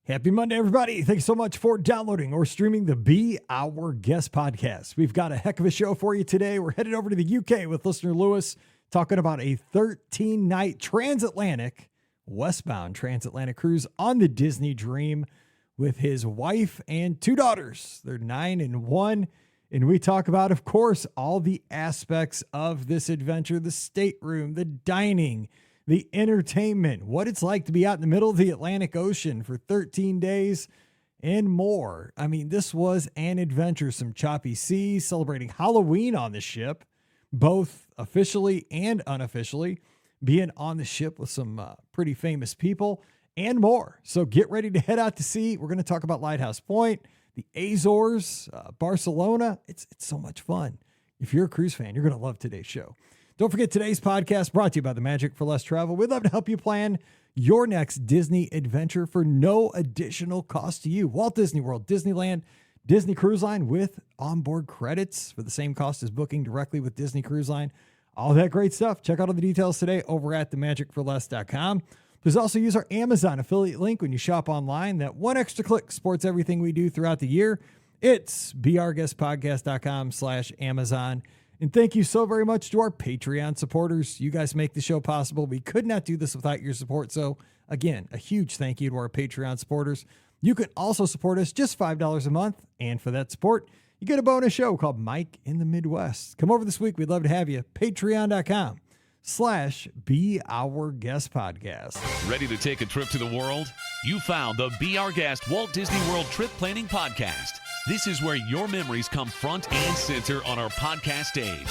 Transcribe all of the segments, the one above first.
Happy Monday, everybody. Thanks so much for downloading or streaming the Be Our Guest podcast. We've got a heck of a show for you today. We're headed over to the UK with listener Lewis, talking about a 13-night transatlantic, westbound transatlantic cruise on the Disney Dream with his wife and two daughters. They're 9 and 1. And we talk about, of course, all the aspects of this adventure, the stateroom, the dining, the entertainment, what it's like to be out in the middle of the Atlantic Ocean for 13 days and more. I mean, this was an adventure, some choppy seas, celebrating Halloween on the ship, both officially and unofficially, being on the ship with some pretty famous people and more. So get ready to head out to sea. We're going to talk about Lighthouse Point, the Azores, Barcelona. It's so much fun. If you're a cruise fan, you're going to love today's show. Don't forget, today's podcast brought to you by the Magic for Less Travel. We'd love to help you plan your next Disney adventure for no additional cost to you. Walt Disney World, Disneyland, Disney Cruise Line with onboard credits for the same cost as booking directly with Disney Cruise Line. All that great stuff. Check out all the details today over at themagicforless.com. Please also use our Amazon affiliate link when you shop online. That one extra click supports everything we do throughout the year. It's beourguestpodcast.com/Amazon. And thank you so very much to our Patreon supporters. You guys make the show possible. We could not do this without your support. So again, a huge thank you to our Patreon supporters. You can also support us just $5 a month. And for that support, you get a bonus show called Mike in the Midwest. Come over this week. We'd love to have you. Patreon.com/Be Our Guest Podcast. Ready to take a trip to the world? You found the Be Our Guest Walt Disney World Trip Planning Podcast. This is where your memories come front and center on our podcast stage.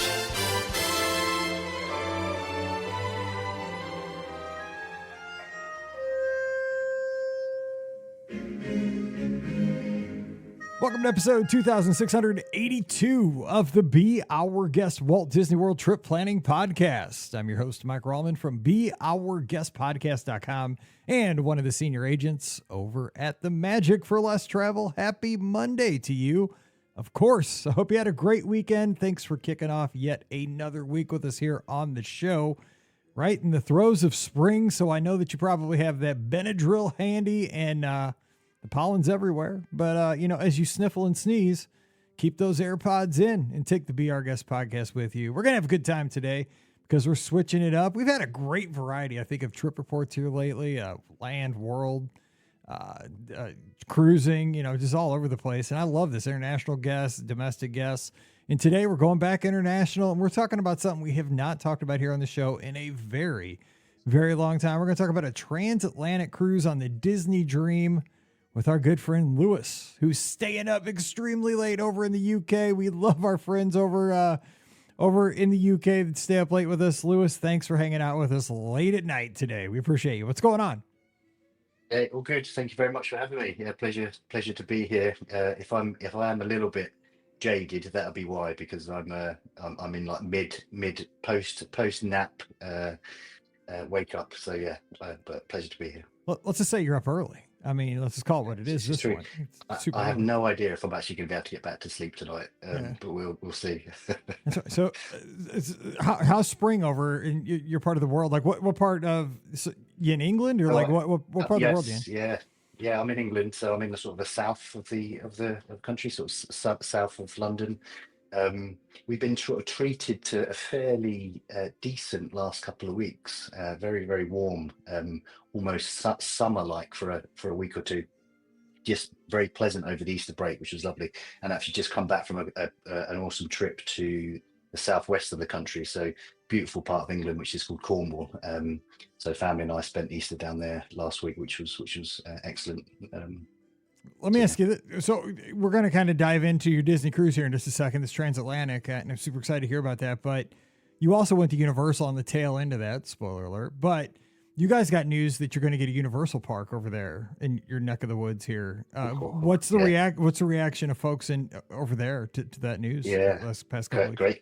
Welcome to episode 2682 of the Be Our Guest Walt Disney World Trip Planning Podcast. I'm your host, Mike Rallman from BeOurGuestPodcast.com and one of the senior agents over at the Magic for Less Travel. Happy Monday to you. Of course, I hope you had a great weekend. Thanks for kicking off yet another week with us here on the show. Right in the throes of spring, so I know that you probably have that Benadryl handy and the pollen's everywhere, but, as you sniffle and sneeze, keep those AirPods in and take the Be Our Guest podcast with you. We're going to have a good time today because we're switching it up. We've had a great variety, I think, of trip reports here lately, land, world, cruising, just all over the place. And I love this, international guests, domestic guests. And today we're going back international, and we're talking about something we have not talked about here on the show in a very, very long time. We're going to talk about a transatlantic cruise on the Disney Dream with our good friend Lewis, who's staying up extremely late over in the UK. We love our friends over in the UK that stay up late with us. Lewis, thanks for hanging out with us late at night today. We appreciate you. What's going on? Hey, all good. Thank you very much for having me. Yeah, pleasure to be here. If I am a little bit jaded, that'll be why, because I'm in like mid post nap wake up. So yeah, but pleasure to be here. Well, let's just say you're up early. I mean, let's just call it what it is. This one. I have no idea if I'm actually going to be able to get back to sleep tonight, but we'll see. So how's spring over in your part of the world? Like what part of you in England, or like what part of the world you in? Yeah, I'm in England, so I'm in the sort of the south of the country, sort of south of London. We've been sort of treated to a fairly decent last couple of weeks. Very, very warm, almost summer-like for a week or two. Just very pleasant over the Easter break, which was lovely. And actually just come back from an awesome trip to the southwest of the country. So beautiful part of England, which is called Cornwall. So family and I spent Easter down there last week, which was excellent. Let me ask you this. So we're going to kind of dive into your Disney cruise here in just a second, this transatlantic, and I'm super excited to hear about that. But you also went to Universal on the tail end of that, spoiler alert. But you guys got news that you're going to get a Universal park over there in your neck of the woods here. Cool. What's the reaction of folks over there to that news? Yeah, past couple weeks?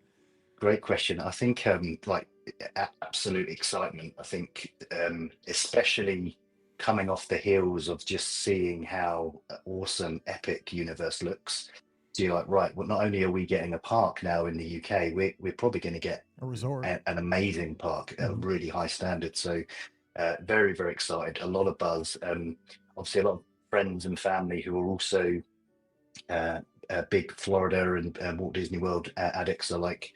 Great question. I think absolute excitement. I think especially coming off the heels of just seeing how awesome, epic Universe looks. So you're like, right, well, not only are we getting a park now in the UK, we're probably going to get a resort, an amazing park, a really high standard. So very, very excited. A lot of buzz. Obviously, a lot of friends and family who are also big Florida and Walt Disney World addicts are like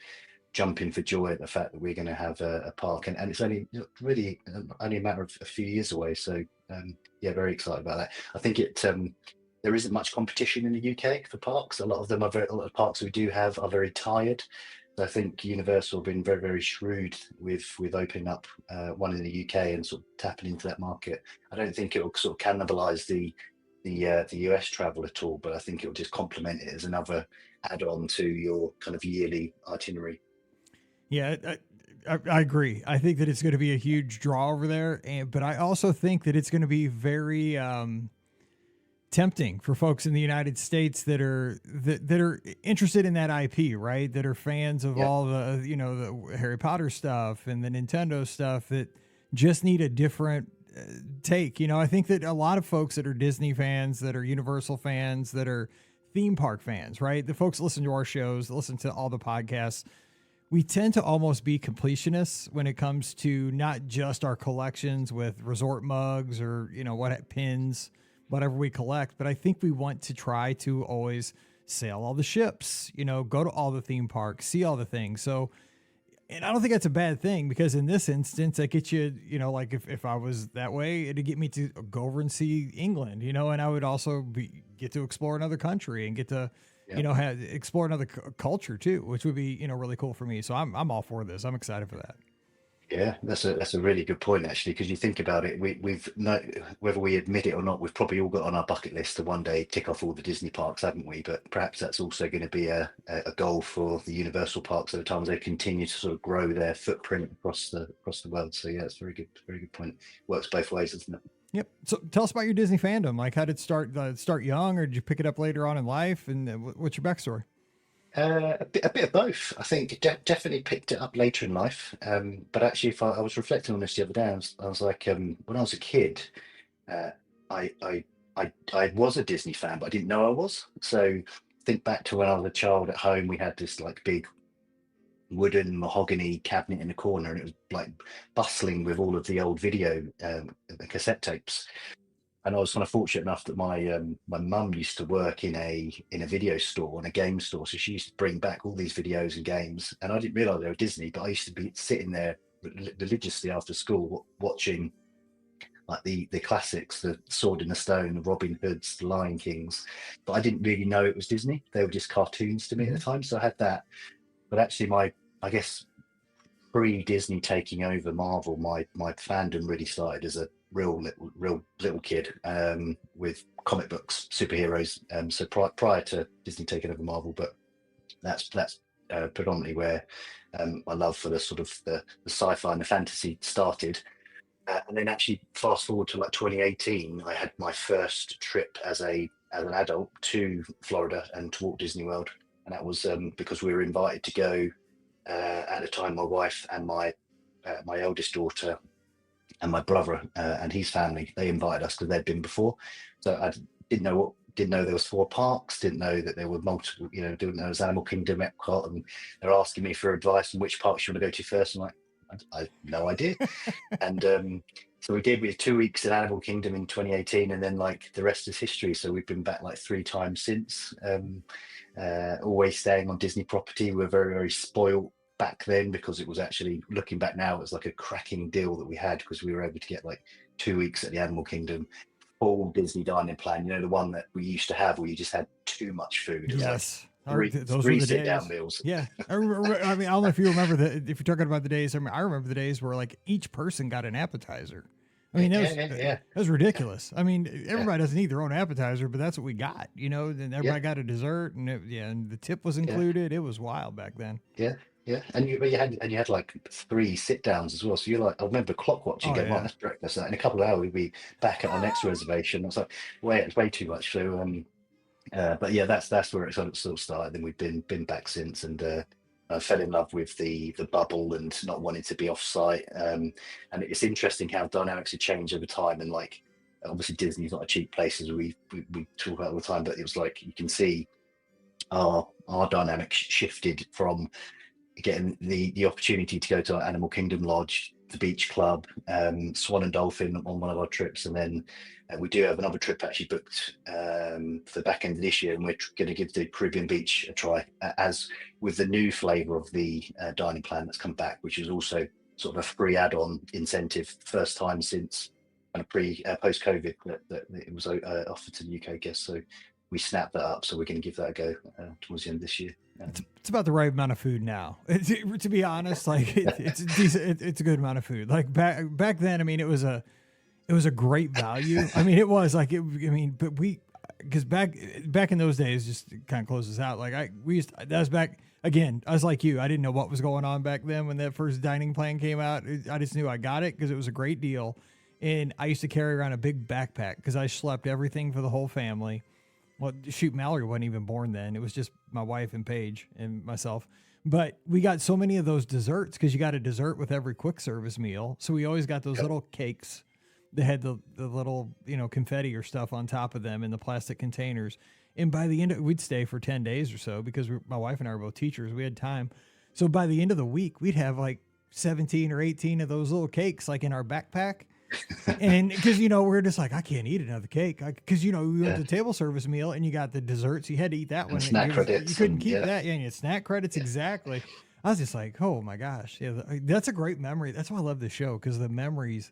jumping for joy at the fact that we're going to have a park, and it's only really only a matter of a few years away. So yeah, very excited about that. I think there isn't much competition in the UK for parks. A lot of the parks we do have are very tired. So I think Universal have been very, very shrewd with opening up one in the UK and sort of tapping into that market. I don't think it will sort of cannibalize the US travel at all, but I think it will just complement it as another add-on to your kind of yearly itinerary. Yeah, I agree. I think that it's going to be a huge draw over there, but I also think that it's going to be very tempting for folks in the United States that are interested in that IP, right? That are fans of all the the Harry Potter stuff and the Nintendo stuff that just need a different take. I think that a lot of folks that are Disney fans, that are Universal fans, that are theme park fans, right? The folks that listen to our shows, that listen to all the podcasts, we tend to almost be completionists when it comes to not just our collections with resort mugs or, what pins, whatever we collect, but I think we want to try to always sail all the ships, go to all the theme parks, see all the things. So, and I don't think that's a bad thing, because in this instance, that gets you, like if I was that way, it'd get me to go over and see England, and I would also get to explore another country and get to, explore another culture too, which would be, really cool for me. So I'm all for this. I'm excited for that. Yeah, that's a really good point, actually, because you think about it, we've no, whether we admit it or not, we've probably all got on our bucket list to one day tick off all the Disney parks, haven't we? But perhaps that's also going to be a goal for the Universal parks at the time as they continue to sort of grow their footprint across the world. So yeah, it's very good point. Works both ways, doesn't it? Yep. So tell us about your Disney fandom. Like, how did it start young, or did you pick it up later on in life? And what's your backstory? A bit of both. I think definitely picked it up later in life. But actually, if I was reflecting on this the other day, I was like, when I was a kid, uh, I, I I was a Disney fan, but I didn't know I was. So think back to when I was a child at home, we had this like big wooden mahogany cabinet in the corner, and it was like bustling with all of the old video cassette tapes. And I was kind of fortunate enough that my mum used to work in a video store and a game store, so she used to bring back all these videos and games. And I didn't realise they were Disney, but I used to be sitting there religiously after school watching like the classics, the Sword in the Stone, the Robin Hoods, the Lion Kings. But I didn't really know it was Disney. They were just cartoons to me at the time. So I had that. But actually, I guess pre-Disney taking over Marvel, my fandom really started as a real little kid with comic books, superheroes. So prior to Disney taking over Marvel, but that's predominantly where my love for the sort of the sci-fi and the fantasy started. And then actually fast forward to like 2018, I had my first trip as an adult to Florida and to Walt Disney World, and that was because we were invited to go. At the time, my wife and my eldest daughter and my brother and his family, they invited us because they'd been before. So I didn't know there was 4 parks, didn't know that there were multiple, didn't know there was Animal Kingdom, Epcot, and they're asking me for advice on which parks you want to go to first. I'm like, I have no idea. And so we had 2 weeks in Animal Kingdom in 2018, and then like the rest is history. So we've been back like 3 times since, always staying on Disney property. We're very, very spoiled back then, because it was actually, looking back now, it was like a cracking deal that we had, because we were able to get like 2 weeks at the Animal Kingdom, full Disney dining plan, the one that we used to have where you just had too much food. It was like three sit down meals. Yeah. I mean, I don't know if you remember if you're talking about the days. I mean, I remember the days where like each person got an appetizer. I mean, that was ridiculous. I mean, everybody doesn't eat their own appetizer, but that's what we got, Then everybody got a dessert, and and the tip was included. It was wild back then. Yeah, and you had like 3 sit downs as well. So you're like, I remember clock watching, going, right, that's breakfast. In a couple of hours, we'd be back at our next reservation. I was like, it's way too much. So, but yeah, that's where it sort of started. And we've been back since, and I fell in love with the bubble and not wanting to be off site. And it's interesting how dynamics have changed over time. And like, obviously Disney's not a cheap place, as we talk about all the time, but it was like, you can see our dynamics shifted from getting the opportunity to go to Animal Kingdom Lodge the beach club, Swan and Dolphin on one of our trips, and then we do have another trip actually booked for the back end of this year, and we're going to give the Caribbean beach a try, as with the new flavour of the dining plan that's come back, which is also sort of a free add-on incentive, first time since kind of post COVID that it was offered to the UK guests. So we snapped that up, so we're going to give that a go towards the end of this year. It's about the right amount of food now. To be honest, like it's a decent, it's a good amount of food. Like back then, I mean, it was a great value. I mean, it was like but because back in those days, just to kind of close this out. Like that was back again. I was like you. I didn't know what was going on back then when that first dining plan came out. I just knew I got it because it was a great deal, and I used to carry around a big backpack because I schlepped everything for the whole family. Well, shoot, Mallory wasn't even born then. It was just my wife and Paige and myself. But we got so many of those desserts because you got a dessert with every quick service meal. So we always got those little cakes that had the little, confetti or stuff on top of them in the plastic containers. And by the end we'd stay for 10 days or so because my wife and I were both teachers. We had time. So by the end of the week, we'd have like 17 or 18 of those little cakes like in our backpack. And because we're just like, I can't eat another cake because we went to table service meal and you got the desserts, you had to eat that one. Snack credits, you couldn't keep that. Yeah, and snack credits, exactly. I was just like, oh my gosh, yeah, that's a great memory. That's why I love this show, because the memories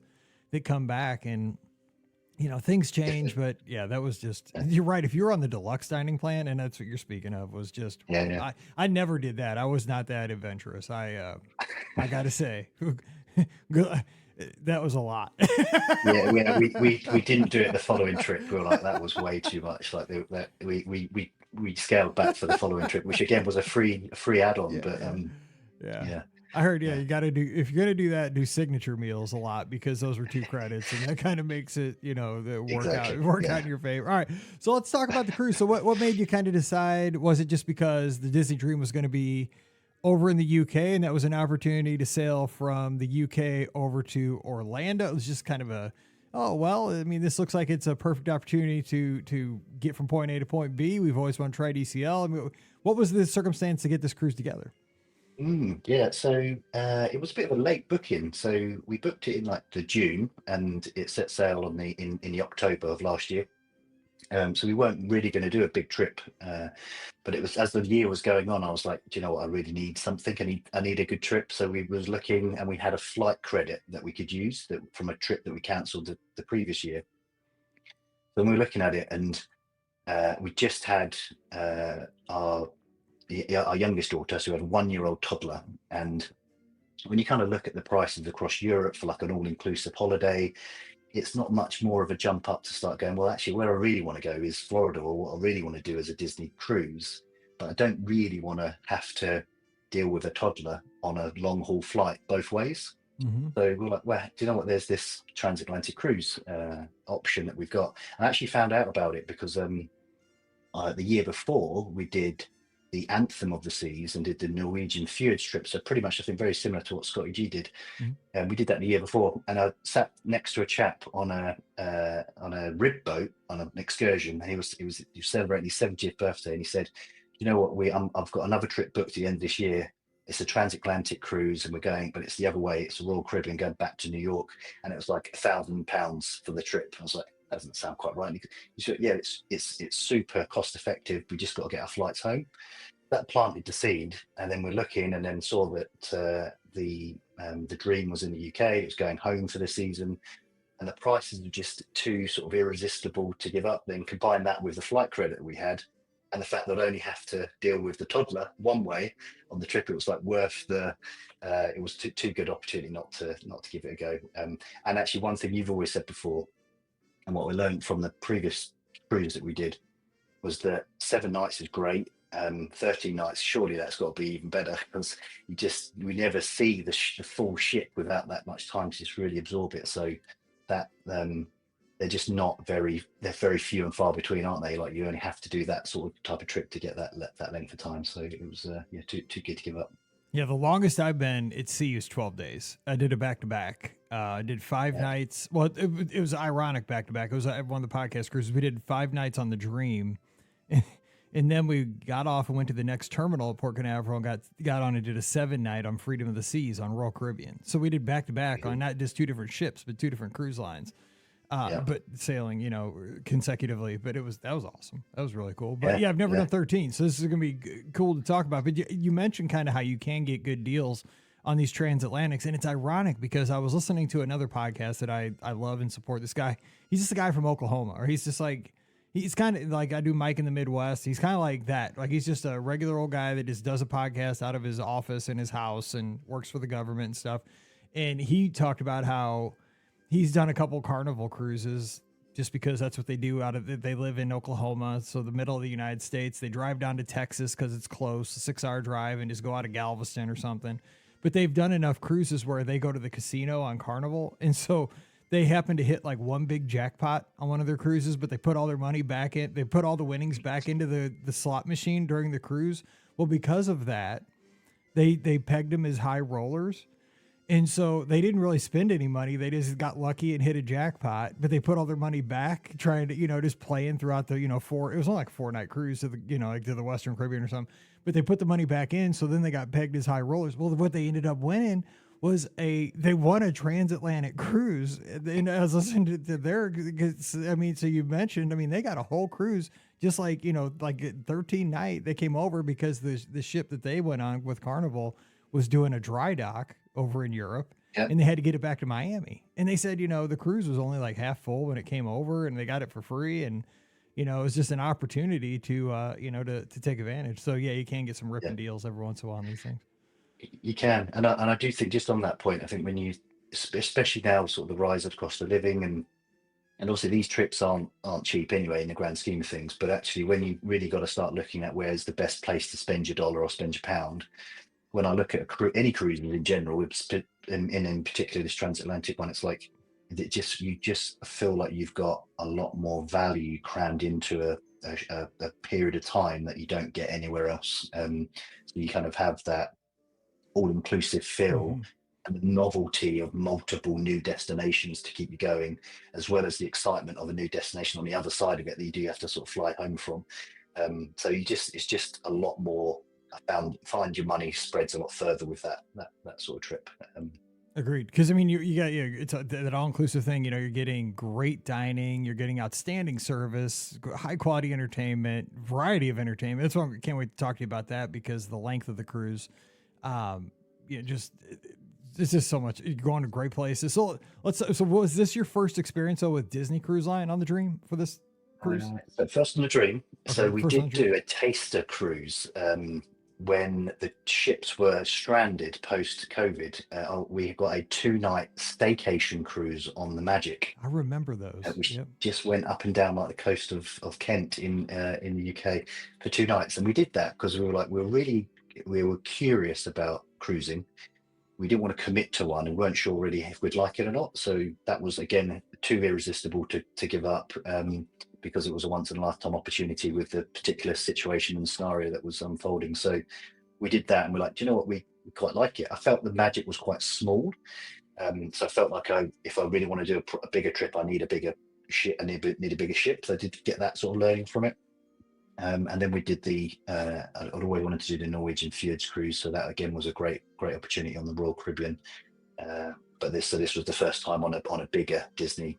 that come back, and things change, but yeah, that was just. You're right. If you're on the deluxe dining plan, and that's what you're speaking of, was just. Yeah. I never did that. I was not that adventurous. I gotta say. That was a lot. we didn't do it the following trip. We were like, that was way too much. Like we scaled back for the following trip, which again was a free add-on. Yeah. I heard, you got to do, if you're going to do that, do signature meals a lot, because those were 2 credits, and that kind of makes it, work out in your favor. All right. So let's talk about the cruise. So what made you kind of decide? Was it just because the Disney Dream was going to be over in the UK, and that was an opportunity to sail from the UK over to Orlando? It was just kind of this looks like it's a perfect opportunity to get from point A to point B. We've always wanted to try DCL. I mean, what was the circumstance to get this cruise together? So it was a bit of a late booking. So we booked it in like the June, and it set sail on in the October of last year. So we weren't really going to do a big trip, but it was, as the year was going on, I was like, do you know what? I really need something. I need a good trip. So we was looking, and we had a flight credit that we could use from a trip that we cancelled the previous year. So we were looking at it, and we just had our youngest daughter, so we had a 1-year-old toddler. And when you kind of look at the prices across Europe for like an all-inclusive holiday, it's not much more of a jump up to start going, well, actually, where I really want to go is Florida, or what I really want to do is a Disney cruise. But I don't really want to have to deal with a toddler on a long haul flight both ways. Mm-hmm. So we're like, well, do you know what? There's this transatlantic cruise option that we've got. I actually found out about it because the year before we did the Anthem of the Seas and did the Norwegian Fjord trip. So pretty much, I think, very similar to what Scotty G did. Mm-hmm. We did that the year before, and I sat next to a chap on a rib boat on an excursion. And he was celebrating his 70th birthday, and he said, you know what, I've got another trip booked at the end of this year. It's a transatlantic cruise, and we're going, but it's the other way. It's the Royal Caribbean going back to New York, and it was like £1,000 for the trip. I was like, that doesn't sound quite right. He said, yeah, it's super cost effective. We just got to get our flights home. That planted the seed, and then we're looking, and then saw that the Dream was in the UK. It was going home for the season, and the prices were just too sort of irresistible to give up. Then combine that with the flight credit that we had, and the fact that I'd only have to deal with the toddler one way on the trip, it was like worth it was too good opportunity not to give it a go. And actually, one thing you've always said before, and what we learned from the previous cruise that we did, was that 7 nights is great. 13 nights, surely that's got to be even better, because we never see the full ship without that much time to just really absorb it. So that they're just they're very few and far between, aren't they? Like, you only have to do that sort of type of trip to get that length of time. So it was too good to give up. Yeah, the longest I've been at sea was 12 days. I did a back-to-back. I did 5 nights. Well, it was ironic back-to-back. It was one of the podcast cruises. We did 5 nights on the Dream. And then we got off and went to the next terminal at Port Canaveral and got on and did a 7-night on Freedom of the Seas on Royal Caribbean. So we did back to back on not just 2 different ships, but 2 different cruise lines. But sailing, consecutively. But that was awesome. That was really cool. But I've never done 13, so this is gonna be cool to talk about. But you mentioned kind of how you can get good deals on these transatlantics, and it's ironic because I was listening to another podcast that I love and support. This guy, he's just a guy from Oklahoma, or he's just like. He's kind of like I do Mike in the Midwest. He's kind of like that. Like he's just a regular old guy that just does a podcast out of his office in his house and works for the government and stuff. And he talked about how he's done a couple Carnival cruises just because that's what they do they live in Oklahoma. So the middle of the United States, they drive down to Texas cause it's close, a 6-hour drive, and just go out of Galveston or something. But they've done enough cruises where they go to the casino on Carnival. And so they happen to hit like one big jackpot on one of their cruises, but they put all their money back in. They put all the winnings back into the slot machine during the cruise. Well, because of that, they pegged them as high rollers. And so they didn't really spend any money. They just got lucky and hit a jackpot, but they put all their money back trying to, just playing throughout the, it was only like a 4-night cruise to the, like to the Western Caribbean or something, but they put the money back in. So then they got pegged as high rollers. Well, what they ended up winning was they won a transatlantic cruise. And I was listening to their, so you mentioned, they got a whole cruise, just like, like 13 night they came over because the ship that they went on with Carnival was doing a dry dock over in Europe. Yep. And they had to get it back to Miami. And they said, the cruise was only like half full when it came over and they got it for free. And, it was just an opportunity to take advantage. So yeah, you can get some ripping deals every once in a while on these things. You can, and I do think just on that point, I think when you, especially now, sort of the rise of cost of living, and also these trips aren't cheap anyway in the grand scheme of things. But actually, when you really got to start looking at where's the best place to spend your dollar or spend your pound, when I look at any cruising in general, in particular this transatlantic one, it's like you just feel like you've got a lot more value crammed into a period of time that you don't get anywhere else. So you kind of have that all-inclusive feel and the novelty of multiple new destinations to keep you going, as well as the excitement of a new destination on the other side of it that you do have to sort of fly home from. So it's just a lot more. I find your money spreads a lot further with that sort of trip. Agreed. Because you got it's that all-inclusive thing. You're getting great dining, you're getting outstanding service, high quality entertainment, variety of entertainment. That's why I can't wait to talk to you about that, because the length of the cruise. It's just so much. You're going to great places. So was this your first experience with Disney Cruise Line on the Dream for this cruise? First on the Dream. Okay, so we did do a taster cruise when the ships were stranded post COVID. We got a 2-night staycation cruise on the Magic. I remember those. We just went up and down like the coast of Kent in the UK for 2 nights, and we did that because we were curious about cruising. We didn't want to commit to one and weren't sure really if we'd like it or not. So that was, again, too irresistible to give up, because it was a once in a lifetime opportunity with the particular situation and scenario that was unfolding. So we did that, and we're like, do you know what? We quite like it. I felt the Magic was quite small. So I felt like if I really want to do a bigger trip, I need a bigger ship. I need a bigger ship. So I did get that sort of learning from it. And then we did I'd always wanted to do the Norwegian Fjords cruise, so that again was a great opportunity on the Royal Caribbean. But this was the first time on a bigger Disney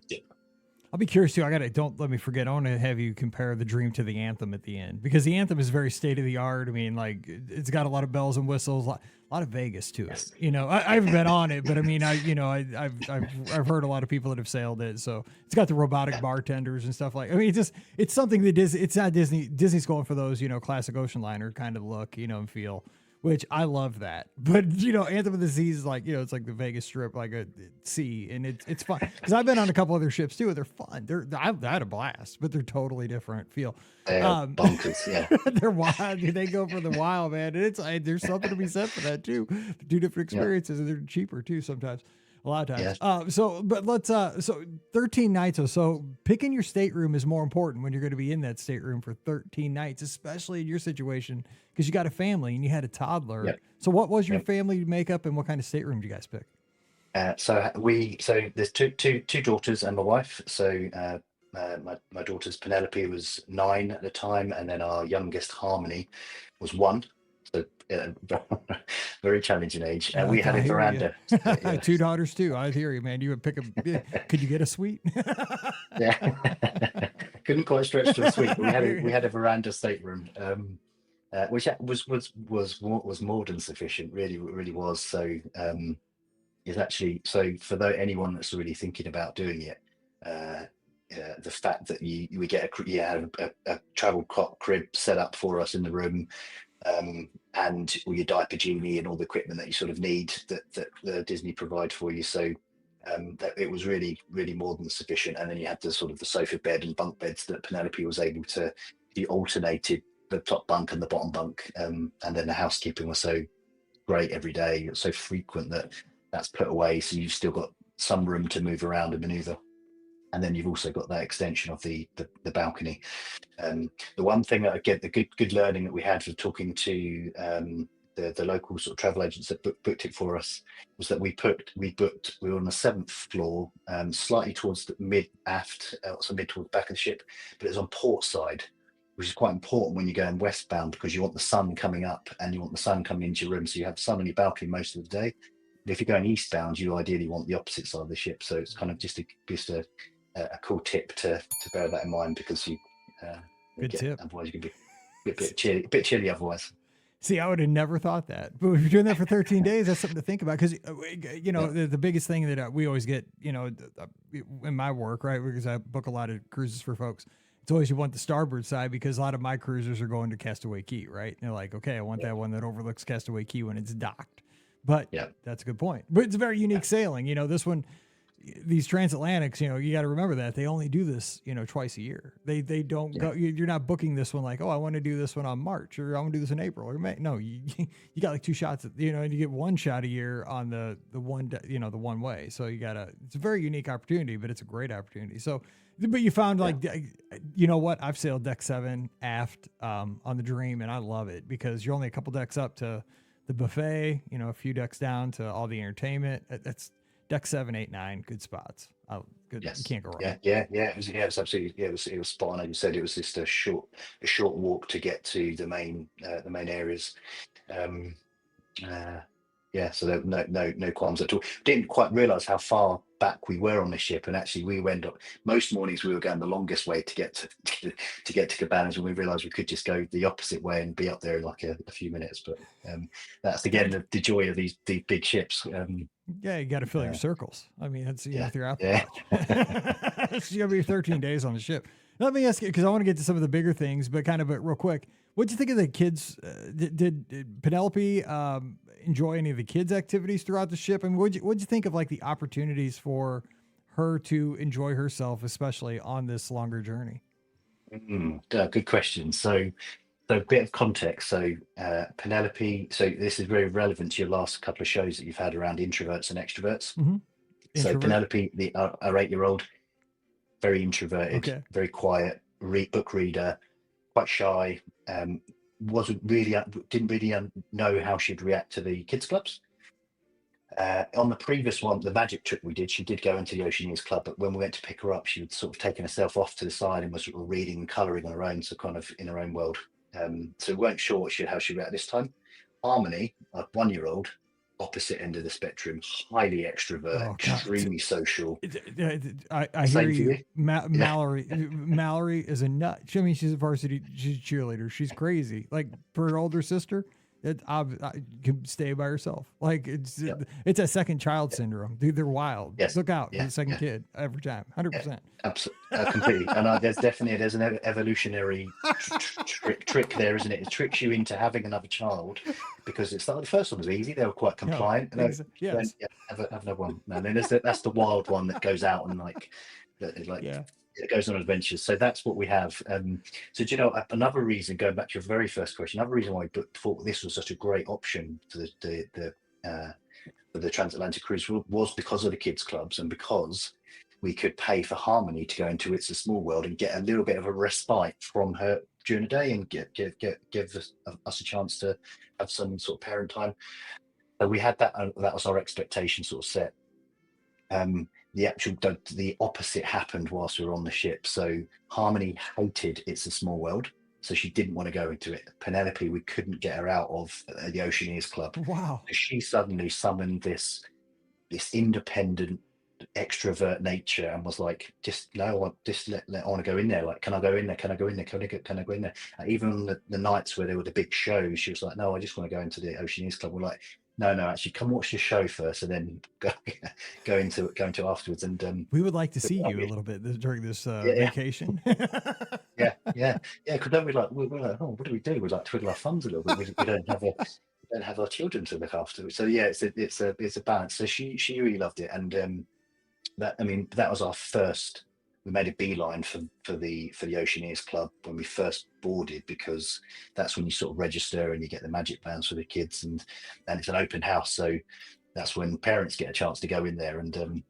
ship. I'll be curious too. Don't let me forget. I want to have you compare the Dream to the Anthem at the end, because the Anthem is very state of the art. It's got a lot of bells and whistles, a lot of Vegas to it. Yes. I haven't been on it, but I've heard a lot of people that have sailed it. So it's got the robotic bartenders and stuff like. It's something that it's not Disney. Disney's going for those classic ocean liner kind of look, and feel. Which I love that, but Anthem of the Seas is like it's like the Vegas Strip, like a sea, and it's fun because I've been on a couple other ships too. They're fun. I had a blast, but they're totally different feel. Bonkers, yeah. They're wild. They go for the wild, man. And there's something to be said for that too. 2 different experiences, and they're cheaper too sometimes. A lot of times. Yes. So 13 nights. So picking your stateroom is more important when you're going to be in that stateroom for 13 nights, especially in your situation, because you got a family and you had a toddler. Yep. So what was your family makeup, and what kind of stateroom did you guys pick? So there's two daughters and my wife. So my daughter's Penelope was 9 at the time, and then our youngest Harmony was 1. So very challenging age. And we had I a hear you. veranda. Yeah, 2 daughters too. I hear you, man. You would pick could you get a suite? yeah. Couldn't quite stretch to a suite, but we had a veranda stateroom, which was more than sufficient. Really was. So is actually, so for anyone that's really thinking about doing it, the fact that we get a travel cot crib set up for us in the room, and all your diaper genie and all the equipment that you sort of need that Disney provide for you. So that it was really more than sufficient. And then you had the sort of the sofa bed and bunk beds that Penelope was able to be alternated, the top bunk and the bottom bunk, and then the housekeeping was so great every day. It's so frequent that that's put away, so you've still got some room to move around and maneuver. And then you've also got that extension of the balcony. The one thing that I get, the good learning that we had from talking to the local sort of travel agents that booked it for us, was that we were on the 7th floor, slightly towards the mid aft, also mid towards the back of the ship, but it was on port side, which is quite important when you're going westbound, because you want the sun coming up and you want the sun coming into your room, so you have sun on your balcony most of the day. But if you're going eastbound, you ideally want the opposite side of the ship. So it's kind of just a cool tip to bear that in mind, because you Good tip. otherwise you can be a bit chilly otherwise. See, I would have never thought that. But if you're doing that for 13 days, that's something to think about. Because, the biggest thing that we always get, in my work, right, because I book a lot of cruises for folks, it's always you want the starboard side, because a lot of my cruisers are going to Castaway Cay, right? And they're like, okay, I want that one that overlooks Castaway Cay when it's docked. But that's a good point. But it's very unique sailing. This one, these transatlantics, you got to remember that they only do this, twice a year. They don't go. You're not booking this one like, oh, I want to do this one on March, or I want to do this in April or May. No, you got like 2 shots. And you get 1 shot a year on the one, the one way. So it's a very unique opportunity, but it's a great opportunity. So, but you found you know what? I've sailed deck 7 aft on the Dream, and I love it, because you're only a couple decks up to the buffet, a few decks down to all the entertainment. That's deck 7, 8, 9, good spots. Good. Yes. You can't go wrong. It was absolutely, it was spot on. As you said, it was just a short walk to get to the main areas. So there no qualms at all. Didn't quite realize how far back we were on the ship, and actually we went up most mornings. We were going the longest way to get to Cabanas, and we realized we could just go the opposite way and be up there in like a few minutes. But that's again the joy of these big ships. You got to fill your circles. I mean, that's if you're out there. It's gonna be 13 days on the ship. Let me ask you, because I want to get to some of the bigger things, but real quick, what'd you think of the kids? Did Penelope enjoy any of the kids' activities throughout the ship? I mean, what'd you think of like the opportunities for her to enjoy herself, especially on this longer journey? Good question. So a bit of context. So Penelope, so this is very relevant to your last couple of shows that you've had around introverts and extroverts. Mm-hmm. So Penelope, our 8-year-old, very introverted, very quiet, book reader, quite shy, didn't really know how she'd react to the kids clubs. On the previous one, the magic trip we did, she did go into the Oceanias Club, but when we went to pick her up, she had sort of taken herself off to the side and was sort of reading and colouring on her own, so kind of in her own world. So we weren't sure how she'd react this time. Harmony, our 1-year-old, opposite end of the spectrum, highly extrovert, extremely social. I hear you. Mallory is a nut. I mean, she's a cheerleader. She's crazy. Like, for her older sister, I can stay by herself. Like, it's a second child syndrome. Dude, they're wild. Yes. Look out for the second kid every time. 100%. Absolutely, completely. And there's an evolutionary trick there, isn't it? It tricks you into having another child, because it's like the first one was easy. They were quite compliant. Have another one. And then that's the wild one that goes out and it goes on adventures. So that's what we have. So do you know, another reason, going back to your very first question, another reason why we thought this was such a great option for the Transatlantic cruise was because of the kids clubs, and because we could pay for Harmony to go into It's a Small World and get a little bit of a respite from her during the day, and give us a chance to have some sort of parent time. So we had that. That was our expectation sort of set. the opposite happened whilst we were on the ship. So Harmony hated It's a Small World, so she didn't want to go into it. Penelope, we couldn't get her out of the Oceaneers Club. Wow. So she suddenly summoned this independent extrovert nature and was like, just no, I want to go in there. Like, can I go in there? Can I go in there? Can I go in there? Even on the nights where there were the big shows, she was like, no, I just want to go into the Oceaneers Club. We're like, no, actually, come watch the show first, and then go into afterwards. And we would like to see you a little bit during this vacation. yeah. Because then we're like, oh, what do we do? We like twiddle our thumbs a little bit. We don't have our children to look after. So yeah, it's a balance. So she really loved it, and that was our first. We made a beeline for the Oceaneers Club when we first boarded, because that's when you sort of register and you get the magic bands for the kids, and it's an open house, so that's when parents get a chance to go in there. And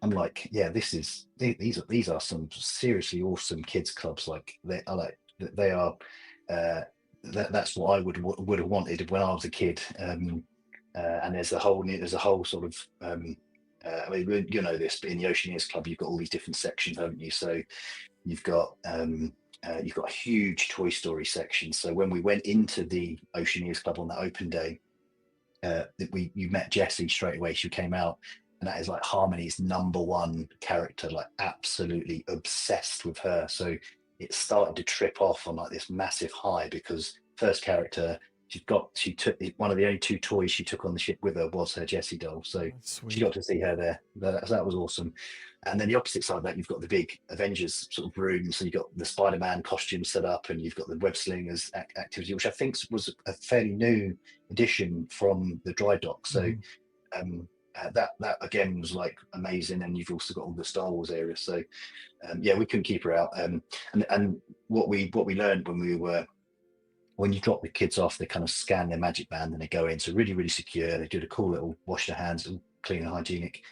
I'm like, yeah, these are some seriously awesome kids clubs. Like they are. That's what I would have wanted when I was a kid. And there's a whole sort of I mean, you know this, but in the Oceaneers Club, you've got all these different sections, haven't you? So you've got a huge Toy Story section. So when we went into the Oceaneers Club on that open day, you met Jessie straight away. She came out, and that is like Harmony's number one character, like absolutely obsessed with her. So it started to trip off on like this massive high, because first character, she took one of the only two toys she took on the ship with her was her Jessie doll. So she got to see her there. That was awesome. And then the opposite side of that, you've got the big Avengers sort of room. So you've got the Spider-Man costume set up, and you've got the web slingers activity, which I think was a fairly new addition from the dry dock. So that again was like amazing. And you've also got all the Star Wars area. So yeah, we couldn't keep her out. And what we learned when you drop the kids off, they kind of scan their magic band and they go in. So really, really secure. They do the cool little wash their hands, all clean and hygienic.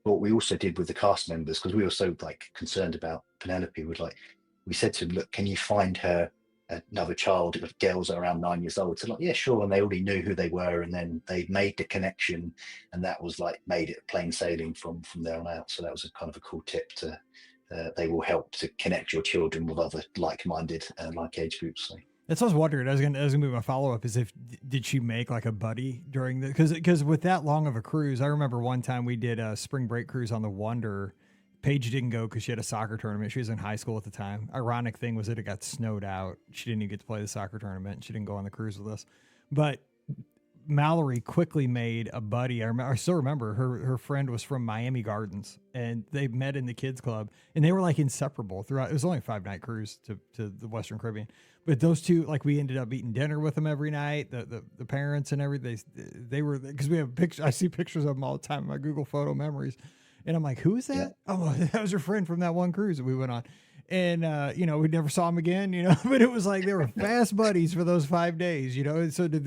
What we also did with the cast members, because we were so like concerned about Penelope, we said to them, look, can you find her another child of girls around 9 years old? So like, yeah, sure. And they already knew who they were, and then they made the connection, and that was like made it plain sailing from there on out. So that was a kind of a cool tip to they will help to connect your children with other like-minded like age groups. So. That's what I was wondering. I was gonna be my follow up, is did she make like a buddy during the, because with that long of a cruise, I remember one time we did a spring break cruise on the Wonder. Paige didn't go because she had a soccer tournament. She was in high school at the time. Ironic thing was that it got snowed out. She didn't even get to play the soccer tournament. She didn't go on the cruise with us. But Mallory quickly made a buddy. I still remember her friend was from Miami Gardens, and they met in the kids club, and they were like inseparable throughout. It was only a 5-night cruise to the Western Caribbean, but those two, like, we ended up eating dinner with them every night. The parents and everything, they were, because we have pictures. I see pictures of them all the time in my Google photo memories, and I'm like, who is that? Yeah. Oh, that was your friend from that one cruise that we went on. And, we never saw him again, but it was like they were fast buddies for those 5 days, So did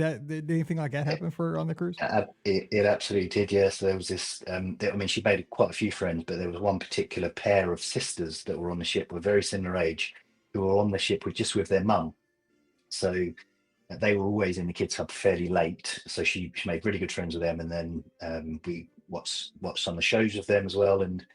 anything like that happen for her on the cruise? It absolutely did, yes. There was this, she made quite a few friends, but there was one particular pair of sisters that were on the ship, were very similar age, who were on the ship with their mum. So they were always in the kids club fairly late. So she made really good friends with them. And then we watched some of the shows with them as well. And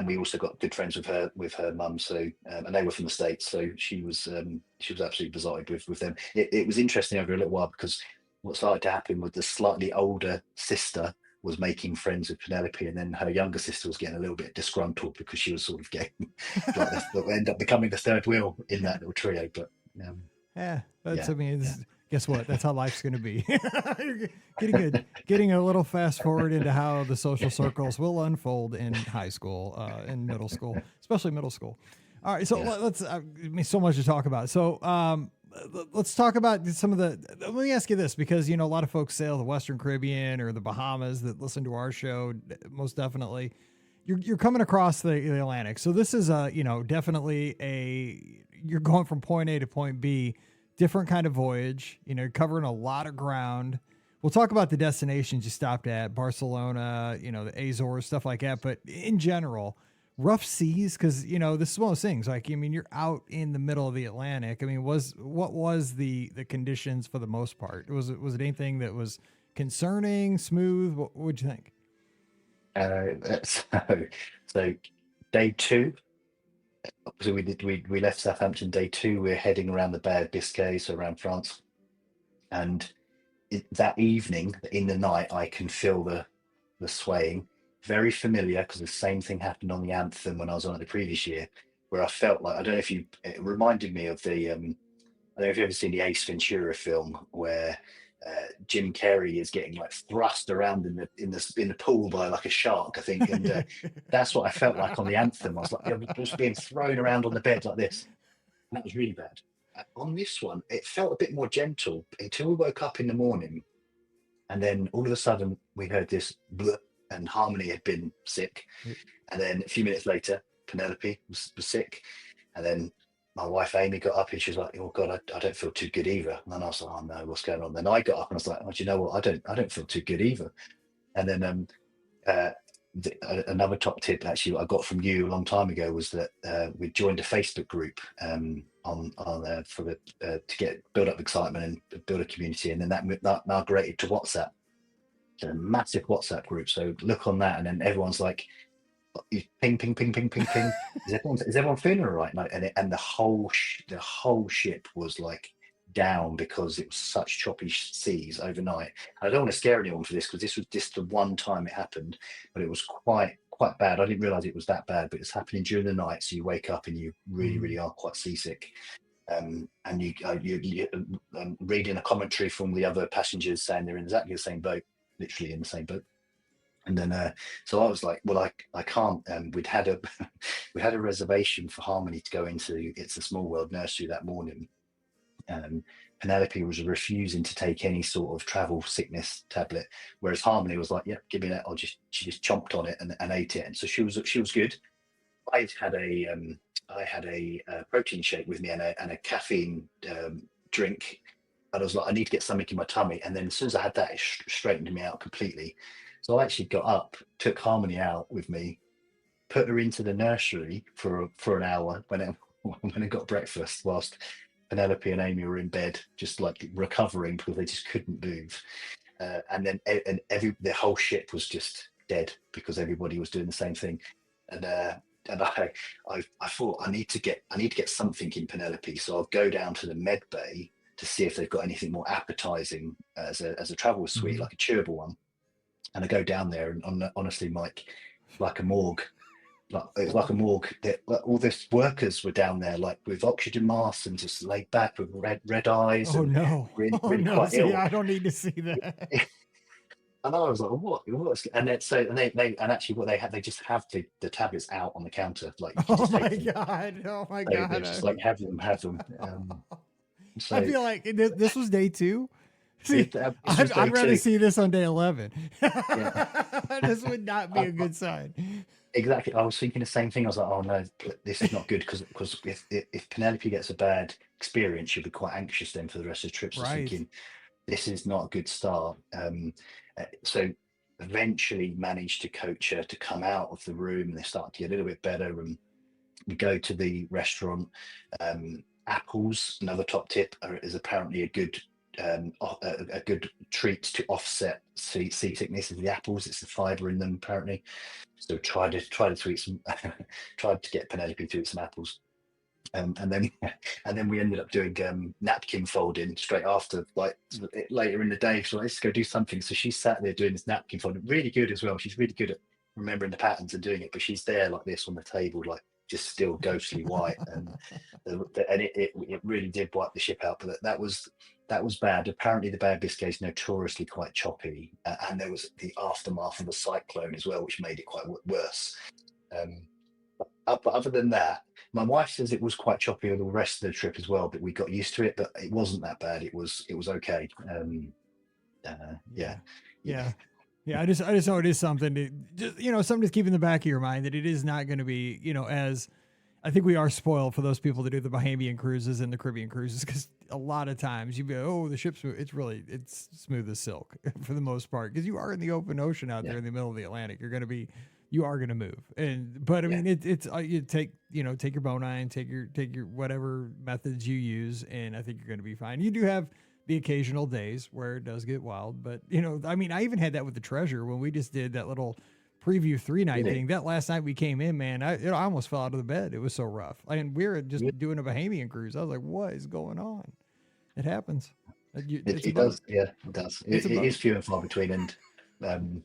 we also got good friends with her mum. So and they were from the States, so she was absolutely besotted with them. It was interesting over a little while, because what started to happen with the slightly older sister was making friends with Penelope, and then her younger sister was getting a little bit disgruntled because she was sort of getting like end up becoming the third wheel in that little trio. But guess what? That's how life's going to be. Getting a little fast forward into how the social circles will unfold in high school, in middle school, especially middle school. All right, so let's. So much to talk about. So let's talk about some of the. Let me ask you this, because a lot of folks sail the Western Caribbean or the Bahamas that listen to our show. Most definitely, you're coming across the Atlantic. So this is definitely you're going from point A to point B. Different kind of voyage, covering a lot of ground. We'll talk about the destinations you stopped at, Barcelona, the Azores, stuff like that. But in general, rough seas, because, this is one of those things. Like, you're out in the middle of the Atlantic. What was the conditions for the most part? Was it anything that was concerning, smooth? What would you think? So day two, so we left Southampton day two. We're heading around the Bay of Biscay, so around France, and that evening, in the night, I can feel the swaying. Very familiar because the same thing happened on the Anthem when I was on it the previous year, where I felt like, I don't know if you, it reminded me of the I don't know if you've ever seen the Ace Ventura film where Jim Carrey is getting like thrust around in the pool by like a shark, I think, and that's what I felt like on the Anthem. I was like, I was just being thrown around on the bed like this, and that was really bad. On this one, it felt a bit more gentle until we woke up in the morning, and then all of a sudden we heard this bleh, and Harmony had been sick, and then a few minutes later, Penelope was sick, and then my wife Amy got up and she was like, "Oh God, I don't feel too good either." And then I was like, "Oh no, what's going on?" Then I got up and I was like, "Oh, do you know what? I don't feel too good either." And then uh, another top tip actually I got from you a long time ago was that we joined a Facebook group on for the to get build up excitement and build a community, and then that migrated to WhatsApp, a massive WhatsApp group. So look on that, and then everyone's like, you ping, ping, ping, ping, ping, ping. Is everyone feeling all right? Like, and the whole ship was like down because it was such choppy seas overnight. I don't want to scare anyone for this because this was just the one time it happened, but it was quite bad. I didn't realize it was that bad, but it's happening during the night, so you wake up and you really, really are quite seasick. And you reading a commentary from the other passengers saying they're in exactly the same boat, literally in the same boat. And then, so I was like, well, I can't. We'd had a we had a reservation for Harmony to go into It's a Small World nursery that morning. Penelope was refusing to take any sort of travel sickness tablet, whereas Harmony was like, "Yeah, give me that." She just chomped on it and ate it, and so she was good. I had a protein shake with me and a caffeine drink, and I was like, I need to get something in my tummy. And then as soon as I had that, it straightened me out completely. So I actually got up, took Harmony out with me, put her into the nursery for an hour when I got breakfast, whilst Penelope and Amy were in bed, just like recovering because they just couldn't move. And then the whole ship was just dead because everybody was doing the same thing. And I thought I need to get something in Penelope, so I'll go down to the med bay to see if they've got anything more appetizing as a travel suite, like a chewable one. And I go down there, and honestly, Mike, like a morgue. It was like a morgue. All these workers were down there, like with oxygen masks and just laid back with red eyes. Oh and no! really, Oh really no! quite See, ill. I don't need to see that. And I was like, what? And then and actually what they just have the tablets out on the counter, like you can Oh just my take them. god! Oh my They're god! just like have them. I So feel like this was day 2. See, this was day I'd rather two. see this on day 11. Yeah, This would not be a good sign. exactly. I was thinking the same thing. I was like, oh no, this is not good because if Penelope gets a bad experience, she'll be quite anxious then for the rest of the trip. So I was Right. thinking this is not a good start. So eventually managed to coach her to come out of the room, and they start to get a little bit better. And we go to the restaurant. Apples, another top tip, is apparently a good treat to offset seasickness. Is the apples? It's the fibre in them apparently. So try to eat some. Tried to get Penelope to eat some apples. And then we ended up doing napkin folding straight after, like later in the day. So let's go do something. So she sat there doing this napkin folding, really good as well. She's really good at remembering the patterns and doing it. But she's there like this on the table, like just still ghostly white, and it really did wipe the ship out. But that was bad. Apparently, the Bay of Biscay is notoriously quite choppy, and there was the aftermath of a cyclone as well, which made it quite worse. But other than that, my wife says it was quite choppy the rest of the trip as well, but we got used to it. But it wasn't that bad. It was okay. Yeah. Yeah, I just know it is something to just, something to keep in the back of your mind that it is not going to be, as I think we are spoiled for those people that do the Bahamian cruises and the Caribbean cruises, because a lot of times you be, oh, the ship's it's smooth as silk for the most part, because you are in the open ocean out there in the middle of the Atlantic. You are going to move. But I mean, it's you take your bonine, take your whatever methods you use, and I think you're going to be fine. You do have the occasional days where it does get wild, but I mean, I even had that with the Treasure when we just did that little preview 3-night Really? thing. That last night we came in, man, I almost fell out of the bed. It was so rough. And we were just doing a Bahamian cruise. I was like, what is going on? It happens. It's a It boat. does. Yeah, it does. It's a It boat. is few and far between, and um,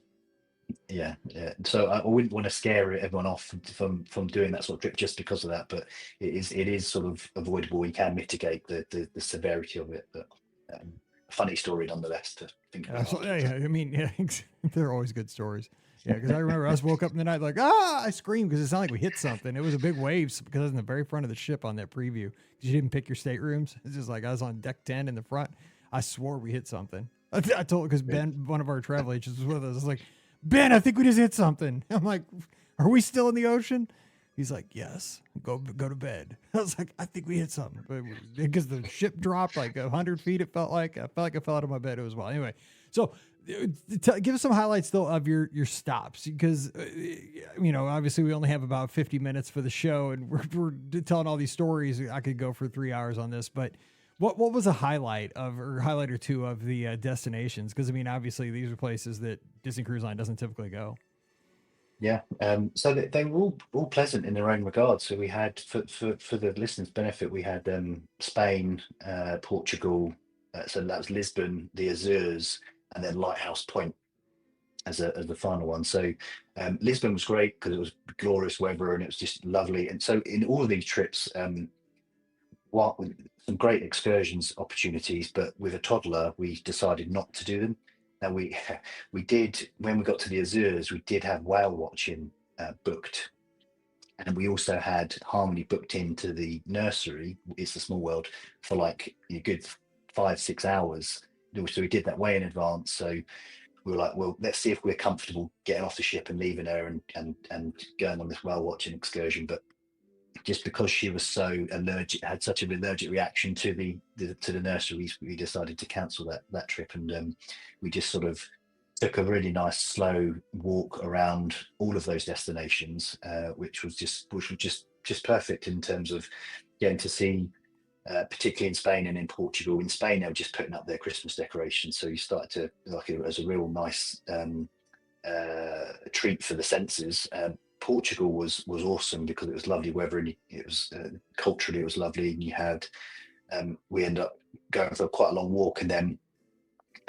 yeah, yeah. So I wouldn't want to scare everyone off from doing that sort of trip just because of that. But it is sort of avoidable. You can mitigate the severity of it. But a funny story nonetheless to think about. So, yeah, I mean, yeah, they're always good stories. Yeah, because I remember us woke up in the night like, I screamed because it sounded like we hit something. It was a big wave because I was in the very front of the ship on that preview because you didn't pick your staterooms. It's just like I was on deck 10 in the front. I swore we hit something. I told because Ben, one of our travel agents, was with us. I was like, Ben, I think we just hit something. I'm like, are we still in the ocean? He's like, yes, go to bed. I was like, I think we hit something. Because the ship dropped like 100 feet, I felt like I fell out of my bed as well. Anyway, so give us some highlights, though, of your stops. Because, obviously we only have about 50 minutes for the show, and we're telling all these stories. I could go for 3 hours on this, but what was a highlight or two of the destinations? Because, I mean, obviously these are places that Disney Cruise Line doesn't typically go. Yeah, so they were all pleasant in their own regard. So we had for the listeners' benefit, we had Spain, Portugal. So that was Lisbon, the Azores, and then Lighthouse Point as the final one. So Lisbon was great because it was glorious weather and it was just lovely. And so in all of these trips, what some great excursions opportunities, but with a toddler, we decided not to do them. Now we did when we got to the Azores, we did have whale watching booked, and we also had Harmony booked into the nursery. It's a Small World for like a good 5-6 hours. So we did that way in advance. So we were like, well, let's see if we're comfortable getting off the ship and leaving her and going on this whale watching excursion. But just because she was so allergic, had such an allergic reaction to the nursery, we decided to cancel that trip, and we just sort of took a really nice slow walk around all of those destinations, which was just perfect in terms of getting to see, particularly in Spain and in Portugal. In Spain, they were just putting up their Christmas decorations, so you started to like it as a real nice treat for the senses. Portugal was awesome because it was lovely weather and it was culturally it was lovely. And you had we ended up going for quite a long walk and then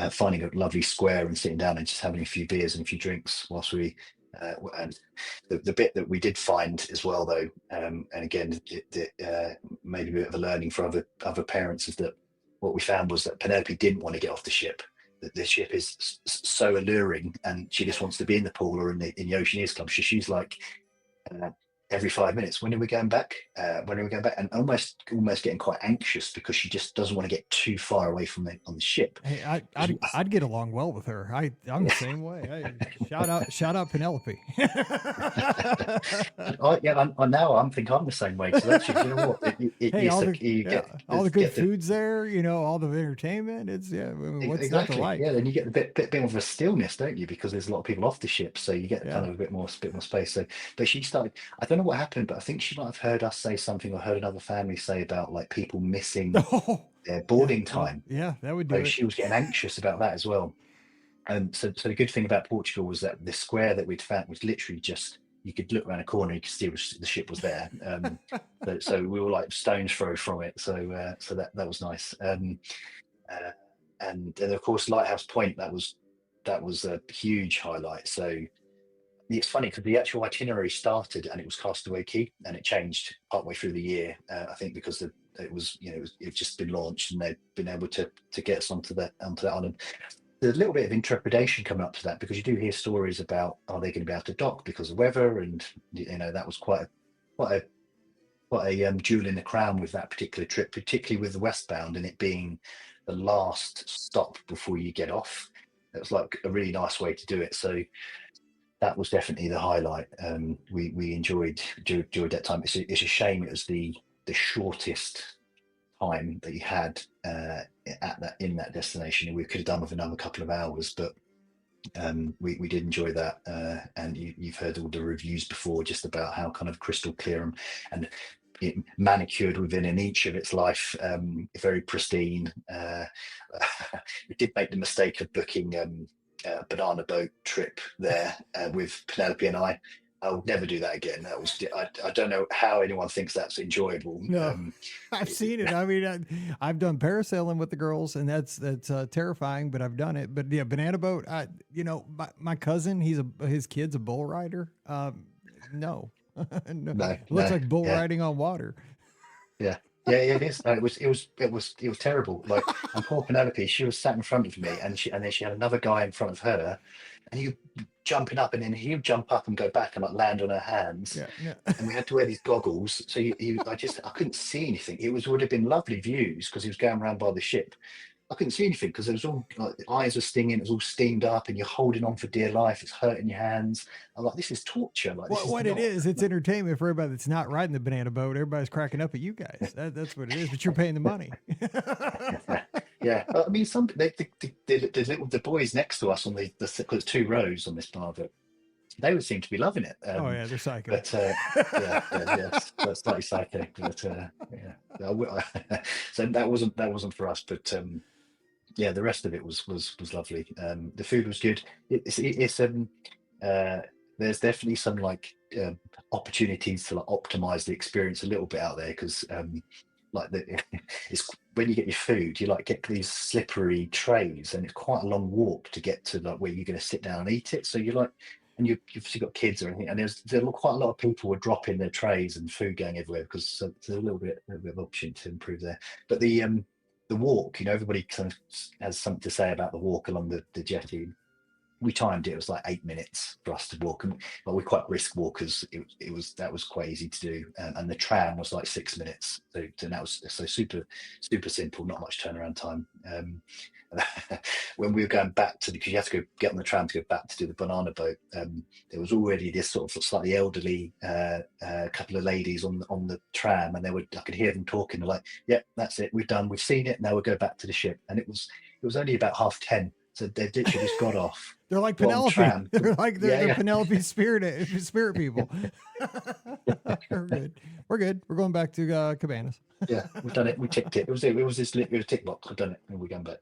finding a lovely square and sitting down and just having a few beers and a few drinks whilst we. And the bit that we did find as well, though, and again, it made a bit of a learning for other parents, is that what we found was that Penelope didn't want to get off the ship. The ship is so alluring and she just wants to be in the pool or in the Oceaneers Club. She's like every 5 minutes, when are we going back? When are we going back? And almost getting quite anxious because she just doesn't want to get too far away from it on the ship. Hey, I'd get along well with her. I'm the same way. Shout out Penelope. Now I'm think I'm the same way. So actually, you know what? Hey, all the good food's there. All the entertainment. It's what's not to like? Yeah, then you get a bit more of a stillness, don't you? Because there's a lot of people off the ship, so you get kind of a bit more space. So, but she started. I don't know what happened, but I think she might have heard us say something or heard another family say about like people missing their boarding time. Yeah, that would do it. She was getting anxious about that as well. And so the good thing about Portugal was that the square that we'd found was literally just, you could look around a corner, you could see the ship was there. So we were like stones throw from it. So that was nice. And of course, Lighthouse Point, that was a huge highlight. So it's funny because the actual itinerary started and it was Castaway Cay, and it changed partway through the year. I think because it just been launched and they've been able to get us onto that island. There's a little bit of intrepidation coming up to that because you do hear stories about, are they going to be able to dock because of weather, and that was quite a jewel in the crown with that particular trip, particularly with the Westbound and it being the last stop before you get off. It was like a really nice way to do it. So that was definitely the highlight. We enjoyed that time. It's a shame it was the shortest time that you had in that destination. We could have done with another couple of hours, but we did enjoy that. And you've heard all the reviews before just about how kind of crystal clear and it manicured within an inch of its life, very pristine. We did make the mistake of booking banana boat trip there with Penelope and I. I would never do that again. That was I don't know how anyone thinks that's enjoyable. No, I've seen it. I mean, I've done parasailing with the girls, and that's terrifying. But I've done it. But yeah, banana boat. My cousin, his kid's a bull rider. No, no, No, it looks like bull yeah, riding on water. yeah. Yeah, yeah, it is. No, it was terrible. Like, and poor Penelope, she was sat in front of me, and then she had another guy in front of her, and he jumping up, and then he would jump up and go back and like land on her hands, Yeah, yeah. and we had to wear these goggles. So I couldn't see anything. Would have been lovely views because he was going around by the ship. I couldn't see anything because it was all like the eyes were stinging. It was all steamed up, and you're holding on for dear life. It's hurting your hands. I'm like, this is torture. Like, this is What it not. is, it's entertainment for everybody that's not riding the banana boat. Everybody's cracking up at you guys. That's what it is. But you're paying the money. Yeah, I mean, the boys next to us on cause two rows on this bar, but they would seem to be loving it. Oh yeah, they're psycho. But yeah, that's slightly psycho. But yeah, so that wasn't for us. But yeah, the rest of it was lovely. The food was good. There's definitely some like opportunities to like optimize the experience a little bit out there because like it's when you get your food, you like get these slippery trays, and it's quite a long walk to get to like where you're going to sit down and eat it. So you're like, and you've obviously got kids or anything, and there are quite a lot of people were dropping their trays and food going everywhere because there's a little bit of option to improve there. But the walk, everybody kind of has something to say about the walk along the jetty. We timed it. It was like 8 minutes for us to walk, but we're quite brisk walkers. That was quite easy to do, and the tram was like 6 minutes. So that was so super simple, not much turnaround time. When we were going back because you have to go get on the tram to go back to do the banana boat, there was already this sort of slightly elderly couple of ladies on the tram, and I could hear them talking. They're like, "Yeah, that's it. We've seen it. Now we'll go back to the ship." And it was only about 10:30. So they literally just got off. They're like Penelope. They're Penelope spirit people. We're good. We're going back to Cabanas. Yeah, we've done it. We ticked it. It was a tick box. We've done it, and we're going back.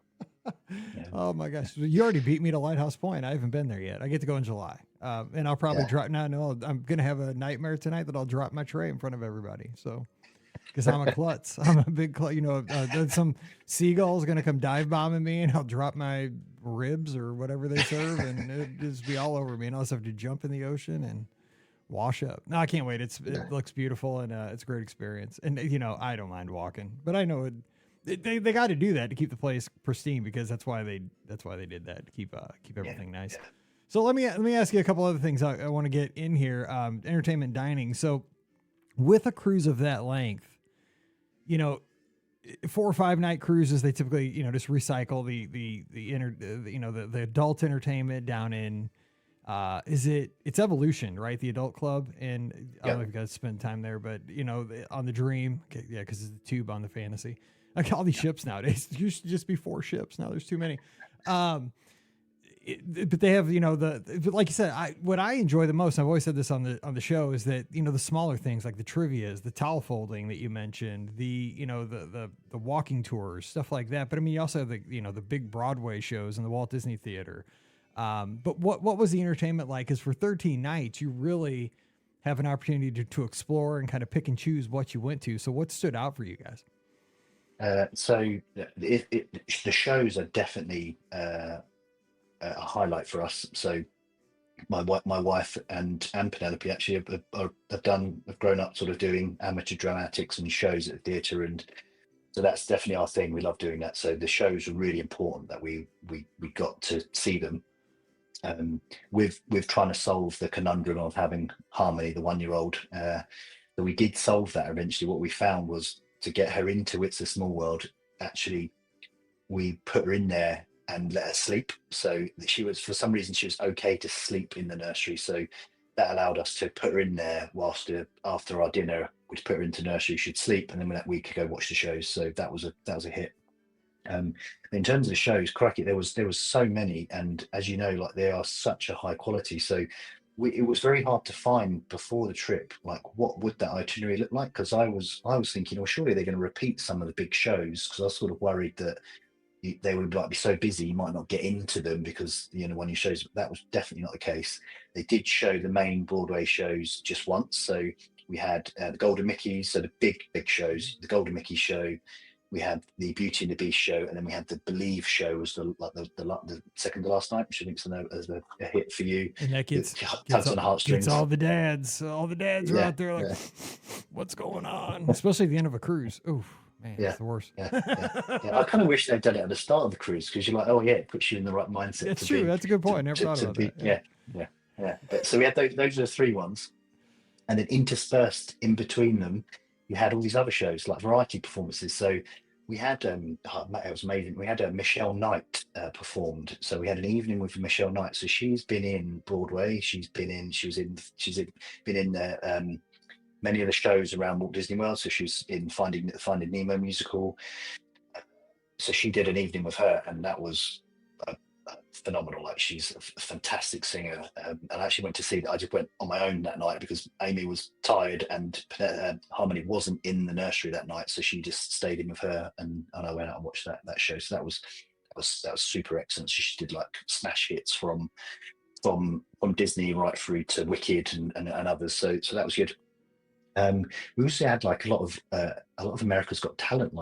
Yeah. Oh my gosh! You already beat me to Lighthouse Point. I haven't been there yet. I get to go in July, and I'll probably drop. No, I'm gonna have a nightmare tonight that I'll drop my tray in front of everybody. So. Because I'm a klutz. I'm a big klutz. Some seagull's going to come dive bombing me, and I'll drop my ribs or whatever they serve, and it'll just be all over me. And I'll just have to jump in the ocean and wash up. No, I can't wait. It looks beautiful, and it's a great experience. And, I don't mind walking. But I know they got to do that to keep the place pristine because that's why they did that, to keep everything nice. Yeah. So let me ask you a couple other things I want to get in here. Entertainment dining. So with a cruise of that length, 4 or 5 night cruises, they typically, just recycle the adult entertainment down in, it's Evolution, right? The adult club. And I don't know if you guys spend time there, but on the Dream, yeah, cause it's the Tube on the Fantasy. Like all these ships nowadays, there used to just be 4 ships. Now there's too many. But they have, but like you said, what I enjoy the most, I've always said this on the show, is that, the smaller things like the trivias, the towel folding that you mentioned, the walking tours, stuff like that. But I mean, you also have the big Broadway shows in the Walt Disney Theater. But what was the entertainment like? Because for 13 nights, you really have an opportunity to explore and kind of pick and choose what you went to. So what stood out for you guys? So the shows are definitely a highlight for us. So my wife and Penelope actually have grown up sort of doing amateur dramatics and shows at the theatre, and so that's definitely our thing. We love doing that. So the shows are really important that we got to see them. With trying to solve the conundrum of having Harmony, the 1-year-old. So we did solve that eventually. What we found was to get her into It's a Small World, actually we put her in there and let her sleep. So for some reason she was okay to sleep in the nursery. So that allowed us to put her in there whilst after our dinner, we'd put her into nursery, she'd sleep, and then we could go watch the shows. So that was a hit. In terms of the shows, crikey, there was so many, and as you know, like they are such a high quality. So it was very hard to find before the trip, like what would that itinerary look like? Because I was thinking, well, surely they're going to repeat some of the big shows, because I was sort of worried that they would like be so busy you might not get into them because one of your shows. That was definitely not the case. They did show the main Broadway shows just once. So we had the Golden Mickey, so the big shows, the Golden Mickey show. We had the Beauty and the Beast show, and then we had the Believe show was the second to last night, which I think is a hit for you. And that gets on the heartstrings. All the dads are out there like, what's going on? Especially at the end of a cruise. Oof. Man, it's the worst. I kind of wish they'd done it at the start of the cruise because you're like, oh yeah, it puts you in the right mindset. That's true. That's a good point. I never thought about that. Yeah. But so we had those are the three ones, and then interspersed in between them, you had all these other shows like variety performances. So we had it was amazing. We had Michelle Knight performed. So we had an evening with Michelle Knight. So she's been in Broadway. She's been in many of the shows around Walt Disney World. So she was in Finding Nemo musical. So she did an evening with her, and that was phenomenal. Like, she's a fantastic singer. And I actually went to see that. I just went on my own that night because Amy was tired and Harmony wasn't in the nursery that night. So she just stayed in with her, and I went out and watched that show. So that was super excellent. So she did like smash hits from Disney right through to Wicked and others. So that was good. We also had like a lot of America's Got Talent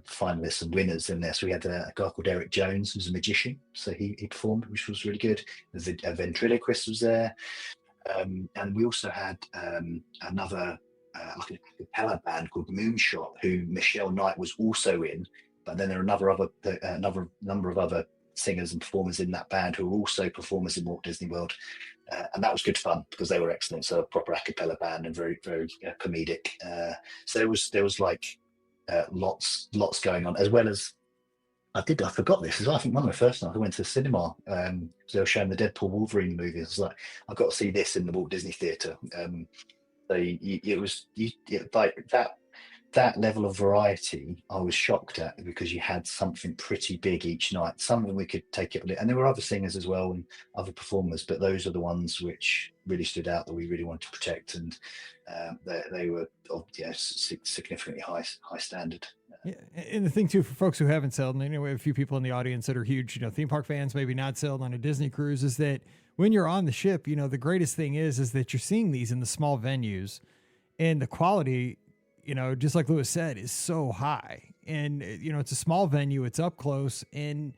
finalists and winners in there. So we had a guy called Eric Jones, who's a magician. So he performed, which was really good. A ventriloquist was there, and we also had another like a cappella band called Moonshot, who Michelle Knight was also in. But then there are another number of other singers and performers in that band who were also performers in Walt Disney World. And that was good fun because they were excellent. So a proper a cappella band and very, very comedic. So there was like lots going on, as well as I forgot this as well. I think one of the first times I went to the cinema, so they were showing the Deadpool Wolverine movie. I was like, I've got to see this in the Walt Disney Theatre. So it was like that level of variety. I was shocked at, because you had something pretty big each night, something we could take it, and there were other singers as well and other performers, but those are the ones which really stood out that we really wanted to protect, and they were significantly high standard. Yeah, and the thing too, for folks who haven't sailed, and I know we have a few people in the audience that are huge, theme park fans, maybe not sailed on a Disney cruise, is that when you're on the ship, the greatest thing is that you're seeing these in the small venues, and the quality, just like Lewis said, is so high. And, it's a small venue, it's up close, and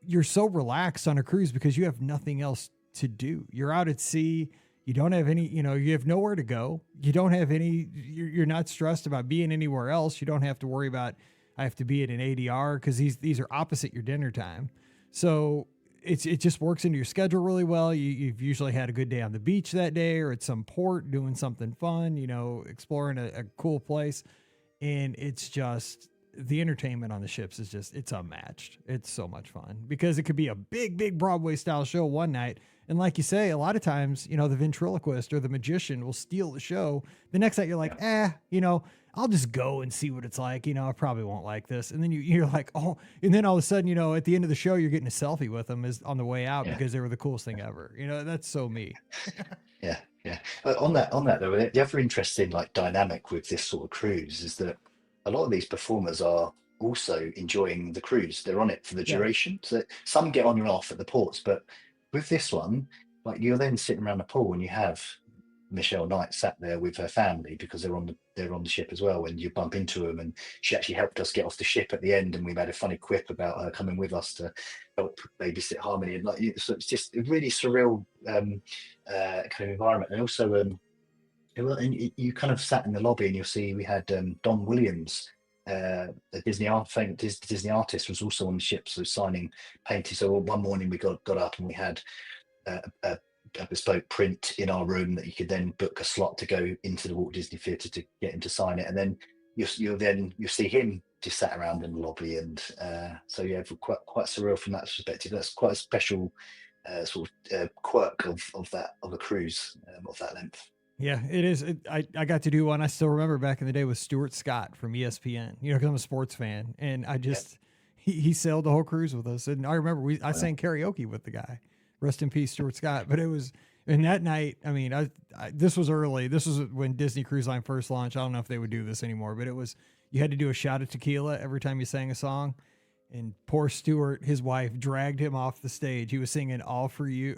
you're so relaxed on a cruise because you have nothing else to do. You're out at sea. You don't have any, you have nowhere to go. You don't have any, you're not stressed about being anywhere else. You don't have to worry about, I have to be at an ADR, because these are opposite your dinner time. So it just works into your schedule really well. You've usually had a good day on the beach that day, or at some port doing something fun, exploring a cool place. And it's just, the entertainment on the ships is just, it's unmatched. It's so much fun because it could be a big Broadway style show one night. And like you say, a lot of times, the ventriloquist or the magician will steal the show. The next night you're like, I'll just go and see what it's like. I probably won't like this. And then you're like, oh, and then all of a sudden, at the end of the show, you're getting a selfie with them on the way out because they were the coolest thing ever. That's so me. Yeah. On that though, the other interesting dynamic with this sort of cruise is that a lot of these performers are also enjoying the cruise. They're on it for the duration. So some get on and off at the ports, but with this one, you're then sitting around the pool and you have Michelle Knight sat there with her family because they're on the ship as well, and you bump into them, and she actually helped us get off the ship at the end, and we made a funny quip about her coming with us to help babysit Harmony, and so it's just a really surreal kind of environment. And also and you kind of sat in the lobby and you'll see we had Don Williams, a Disney artist, was also on the ship, so signing paintings. So one morning we got up and we had a bespoke print in our room that you could then book a slot to go into the Walt Disney Theatre to get him to sign it, and then you'll see him just sat around in the lobby, and so quite surreal from that perspective. That's quite a special sort of quirk of a cruise of that length. Yeah, it is. I got to do one. I still remember back in the day with Stuart Scott from ESPN, because I'm a sports fan, and I just, he sailed the whole cruise with us. And I remember I sang karaoke with the guy. Rest in peace, Stuart Scott. But it was, and that night, I mean, this was early. This was when Disney Cruise Line first launched. I don't know if they would do this anymore, but it was, you had to do a shot of tequila every time you sang a song. And poor Stuart, his wife, dragged him off the stage. He was singing "All for You"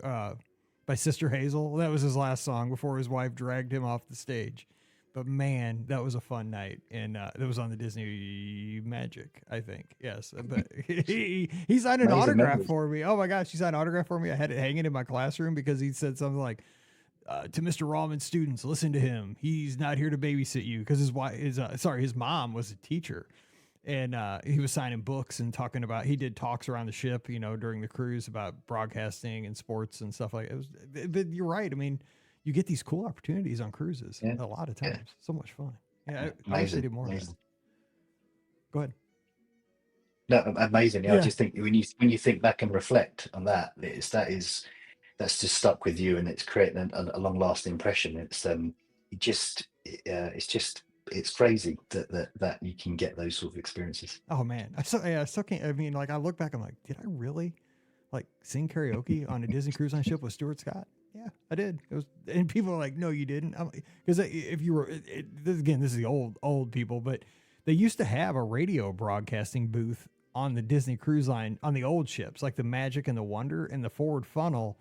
by Sister Hazel. That was his last song before his wife dragged him off the stage. But man, that was a fun night, and that was on the Disney Magic, I think. Yes, but he signed an autograph for me. Oh my gosh, he signed an autograph for me. I had it hanging in my classroom because he said something like, "To Mr. Rahman's students, listen to him. He's not here to babysit you," because his mom was a teacher, and he was signing books and talking about. He did talks around the ship, during the cruise about broadcasting and sports and stuff like it. But you're right. I mean, you get these cool opportunities on cruises a lot of times. Yeah. So much fun. Yeah, I wish they did more of that. Go ahead. No, amazing. Yeah. I just think when you think back and reflect on that, that's just stuck with you, and it's creating a long lasting impression. It's it's crazy that you can get those sort of experiences. Oh man, I still can't. I mean, like I look back, I'm like, did I really like sing karaoke on a Disney cruise line ship with Stuart Scott? Yeah, I did. It was, and people are like, "No, you didn't." Because if you were, this is the old people, but they used to have a radio broadcasting booth on the Disney Cruise Line on the old ships, like the Magic and the Wonder and the Forward Funnel.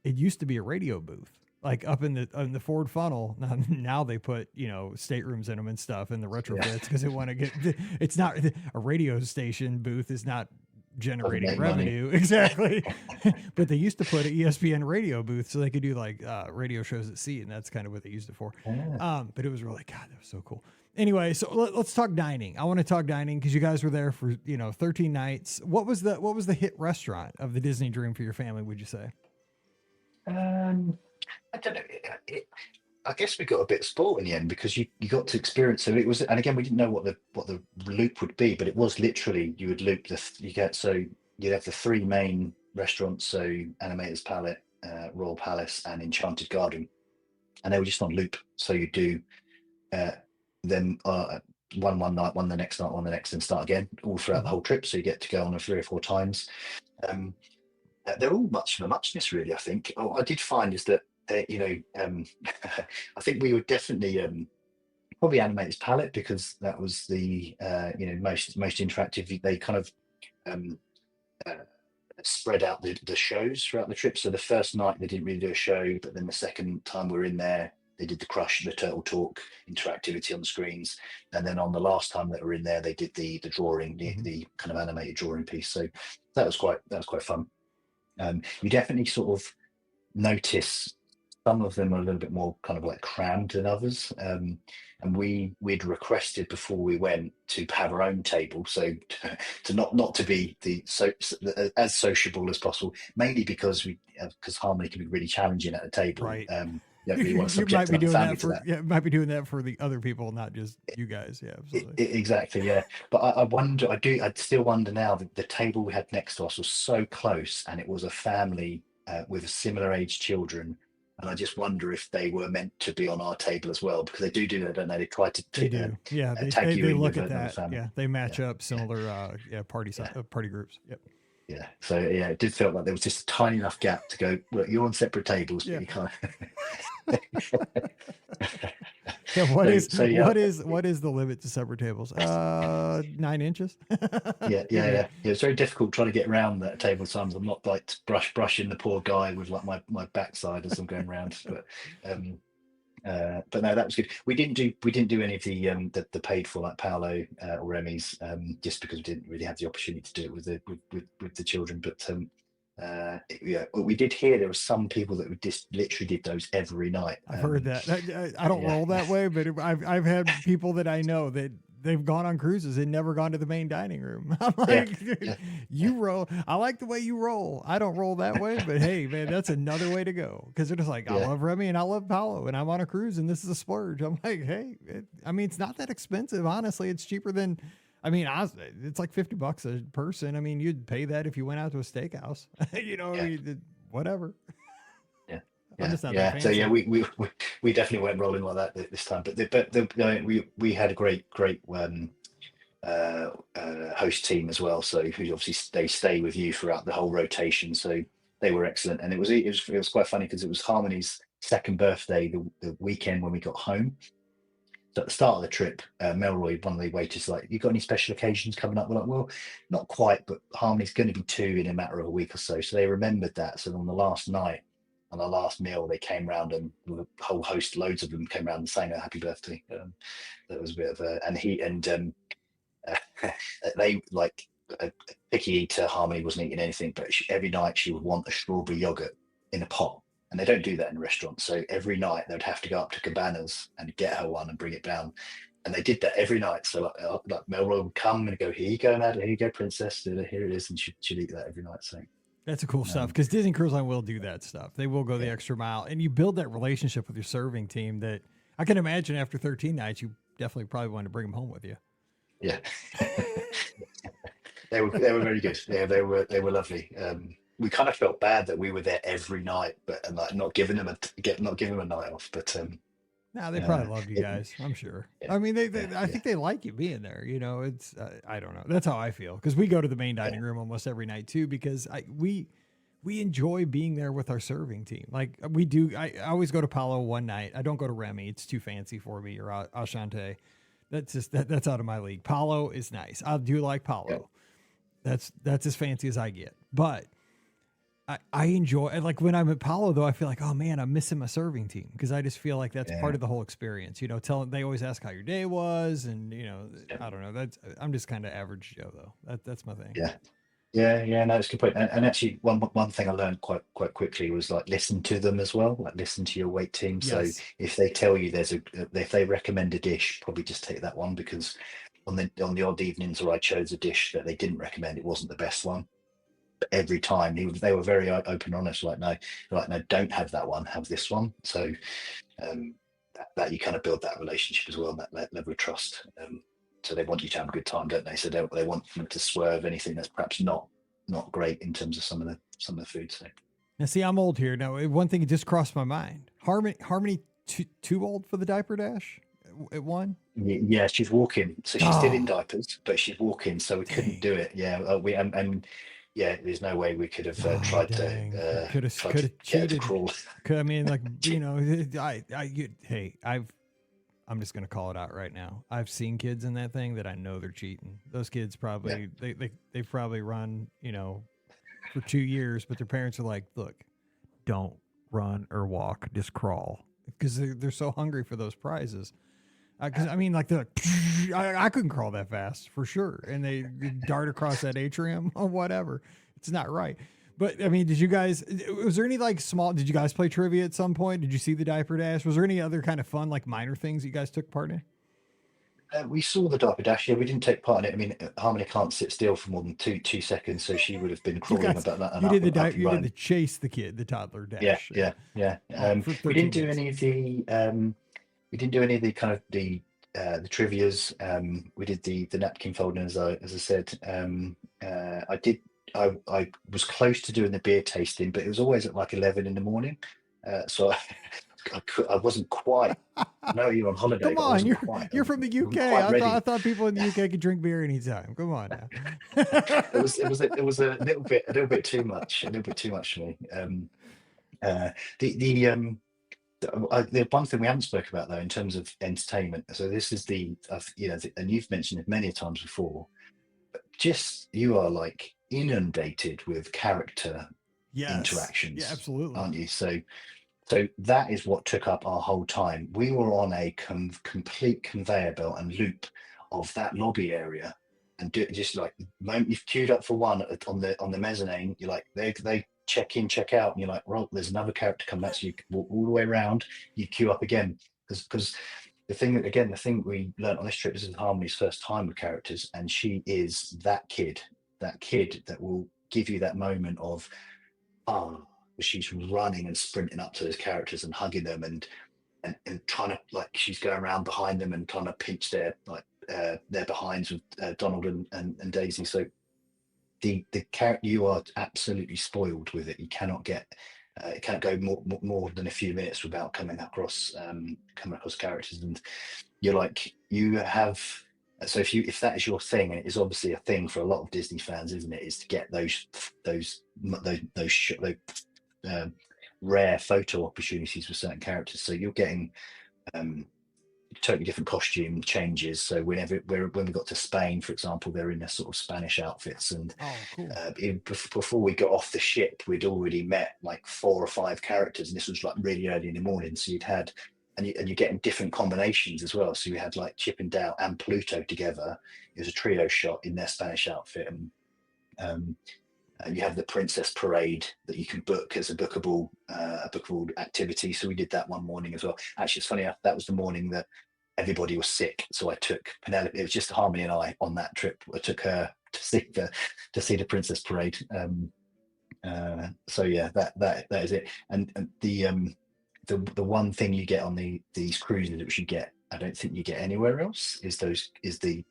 It used to be a radio booth, like up in the Forward Funnel. Now they put staterooms in them and stuff in the retrofits because they want to get. It's not a radio station booth is not generating revenue exactly, but they used to put an ESPN radio booth so they could do like radio shows at sea, and that's kind of what they used it for. But it was really, God, that was so cool. Anyway, so let's talk dining. I want to talk dining because you guys were there for 13 nights. What was the hit restaurant of the Disney Dream for your family, would you say? I don't know. I guess we got a bit spoiled in the end because you got to experience. So it was, and again, we didn't know what the loop would be, but it was literally you would loop you'd have the three main restaurants, so Animator's Palette, Royal Palace, and Enchanted Garden, and they were just on loop. So you do them one night, one the next night, one the next, and start again all throughout the whole trip. So you get to go on 3 or 4 times. They're all much of a muchness, really. I think. I did find is that. I think we were definitely probably Animator's Palette because that was the most interactive. They kind of spread out the shows throughout the trip. So the first night they didn't really do a show, but then the second time we were in there, they did the Crush, the Turtle Talk interactivity on the screens, and then on the last time that we were in there, they did the drawing, the kind of animated drawing piece. So that was quite fun. You definitely sort of notice. Some of them are a little bit more kind of like crammed than others. And we'd requested before we went to have our own table. So to not to be as sociable as possible, mainly because Harmony can be really challenging at a table. Right. Really want to you might be doing that might be doing that for the other people, not just you guys. Yeah, absolutely. Exactly. Yeah. But I'd still wonder now that the table we had next to us was so close, and it was a family with similar age children. And I just wonder if they were meant to be on our table as well, because they do that, don't they? They try to they do. Yeah, they look at that. Yeah, they match up similar party groups. Yep. Yeah. So yeah, it did feel like there was just a tiny enough gap to go. Look, you're on separate tables, but you can't. What is the limit to separate tables? 9 inches. Yeah. It's very difficult trying to get around that table sometimes. I'm not like brushing the poor guy with like my backside as I'm going around, but no, that was good. We didn't do any of the paid for like Paolo or Remy's, just because we didn't really have the opportunity to do it with the children. But we did hear there were some people that just literally did those every night. I've heard that. I don't roll that way, but I've had people that I know that they've gone on cruises and never gone to the main dining room. I'm like, you roll. I like the way you roll. I don't roll that way, but hey, man, that's another way to go. Because they're just like, I love Remy and I love Paolo, and I'm on a cruise and this is a splurge. I'm like, hey, it's not that expensive. Honestly, it's cheaper than. It's like $50 a person. I mean, you'd pay that if you went out to a steakhouse. Whatever. Yeah. So yeah, we definitely went rolling like that this time. But we had a great host team as well. So who obviously they stay with you throughout the whole rotation. So they were excellent, and it was quite funny because it was Harmony's second birthday the weekend when we got home. at the start of the trip, Melroy, one of the waiters, like, you got any special occasions coming up? We're like, well, not quite, but Harmony's going to be 2 in a matter of a week or so. So they remembered that. So on the last night, on the last meal, they came round, and a whole host, loads of them came round and sang a happy birthday. That was a bit of a, and he, and they like, a picky eater. Harmony wasn't eating anything, but every night she would want a strawberry yogurt in a pot. And they don't do that in restaurants. So every night they'd have to go up to Cabanas and get her one and bring it down. And they did that every night. So like Melroy would come and go, here you go, Madeline, here you go, princess, here it is. And she'd eat that every night. So That's a cool stuff, because Disney Cruise Line will do that stuff. They will go the extra mile, and you build that relationship with your serving team that I can imagine after 13 nights, you definitely probably want to bring them home with you. yeah, they were very good. Yeah, they were lovely. We kind of felt bad that we were there every night, but and like not giving them a night off. But No, they probably loved you guys. I'm sure. I mean, I think they like you being there. You know, it's I don't know. That's how I feel, because we go to the main dining room almost every night too, because we enjoy being there with our serving team. Like we do. I always go to Palo one night. I don't go to Remy. It's too fancy for me, or Ashante. That's just that's out of my league. Palo is nice. I do like Palo. That's as fancy as I get. But I enjoy, like when I'm at Palo though, I feel like, oh man, I'm missing my serving team, because I just feel like that's part of the whole experience. You know, they always ask how your day was, and you know, I don't know. I'm just kind of average Joe though. That's my thing. Yeah. No, it's a good point. And actually, one thing I learned quite quickly was like listen to them as well. Like listen to your wait team. Yes. So if they tell you if they recommend a dish, probably just take that one, because on the odd evenings where I chose a dish that they didn't recommend, it wasn't the best one. But every time they were very open and honest. Like no, don't have that one. Have this one. So that you kind of build that relationship as well, and that level of trust. So they want you to have a good time, don't they? So they want them to swerve anything that's perhaps not great in terms of some of the food. So Now, see, I'm old here. Now, one thing that just crossed my mind: Harmony too old for the diaper dash at one? yeah, she's walking, so she's still in diapers, but she's walking, so we couldn't do it. Yeah, we and yeah, there's no way we could have tried to could have get her to cheated. crawl. I mean, like you know, I'm just gonna call it out right now. I've seen kids in that thing that I know they're cheating. Those kids probably they've probably run, you know, for 2 years, but their parents are like, look, don't run or walk, just crawl, because they're so hungry for those prizes. Because I mean, like I couldn't crawl that fast for sure, and they dart across that atrium or whatever. It's not right. But I mean, was there any like did you guys play trivia at some point? Did you see the diaper dash? Was there any other kind of fun, like minor things that you guys took part in? We saw the diaper dash. Yeah, we didn't take part in it. I mean, Harmony can't sit still for more than two seconds, so she would have been crawling about that. You did the chase the toddler dash. Yeah. We didn't do any of the we didn't do any of the kind of the trivias. We did the napkin folding, as I said. I was close to doing the beer tasting, but it was always at like 11 in the morning. So I wasn't quite. No, you're on holiday. Come on, you're from the UK. I thought people in the UK could drink beer anytime. Come on now. It was a little bit too much. A little bit too much for me. The one thing we haven't spoken about though, in terms of entertainment. So this is and you've mentioned it many times before. But just you are like inundated with character interactions. Yeah, absolutely. Aren't you? So that is what took up our whole time. We were on a complete conveyor belt and loop of that lobby area, and just like the moment you've queued up for one on the mezzanine, you're like they check in, check out, and you're like, well, there's another character coming. That's you walk all the way around, you queue up again, because the thing we learned on this trip, this is Harmony's first time with characters, and she is that kid that will give you that moment of she's running and sprinting up to those characters and hugging them and trying to, like, she's going around behind them and trying to pinch their behinds with Donald and Daisy. So the character, you are absolutely spoiled with it. You cannot get it can't go more than a few minutes without coming across characters, and you're like, you have. So if that is your thing, and it is obviously a thing for a lot of Disney fans, isn't it, is to get those rare photo opportunities with certain characters. So you're getting totally different costume changes. So when we got to Spain, for example, they're in their sort of Spanish outfits, and Oh, cool. before we got off the ship, we'd already met like 4 or 5 characters, and this was like really early in the morning. So you'd had, and you're getting different combinations as well. So you had like Chip and Dale and Pluto together. It was a trio shot in their Spanish outfit, and um, you have the Princess Parade that you can book as a bookable activity. So we did that one morning as well. Actually, it's funny enough, that was the morning that everybody was sick. So I took Penelope. It was just Harmony and I on that trip. I took her to see the Princess Parade. So yeah, that is it. And the one thing you get on these cruises, which you get, I don't think you get anywhere else, is the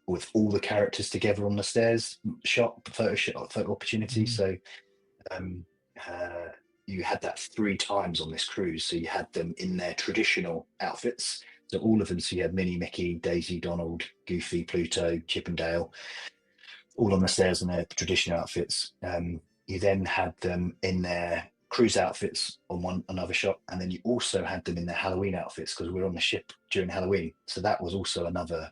with all the characters together on the stairs photo opportunity. So um, you had that 3 times on this cruise. So you had them in their traditional outfits. So all of them. So you had Minnie, Mickey, Daisy, Donald, Goofy, Pluto, Chip and Dale, all on the stairs in their traditional outfits. You then had them in their cruise outfits on another shot, and then you also had them in their Halloween outfits because we were on the ship during Halloween. So that was also another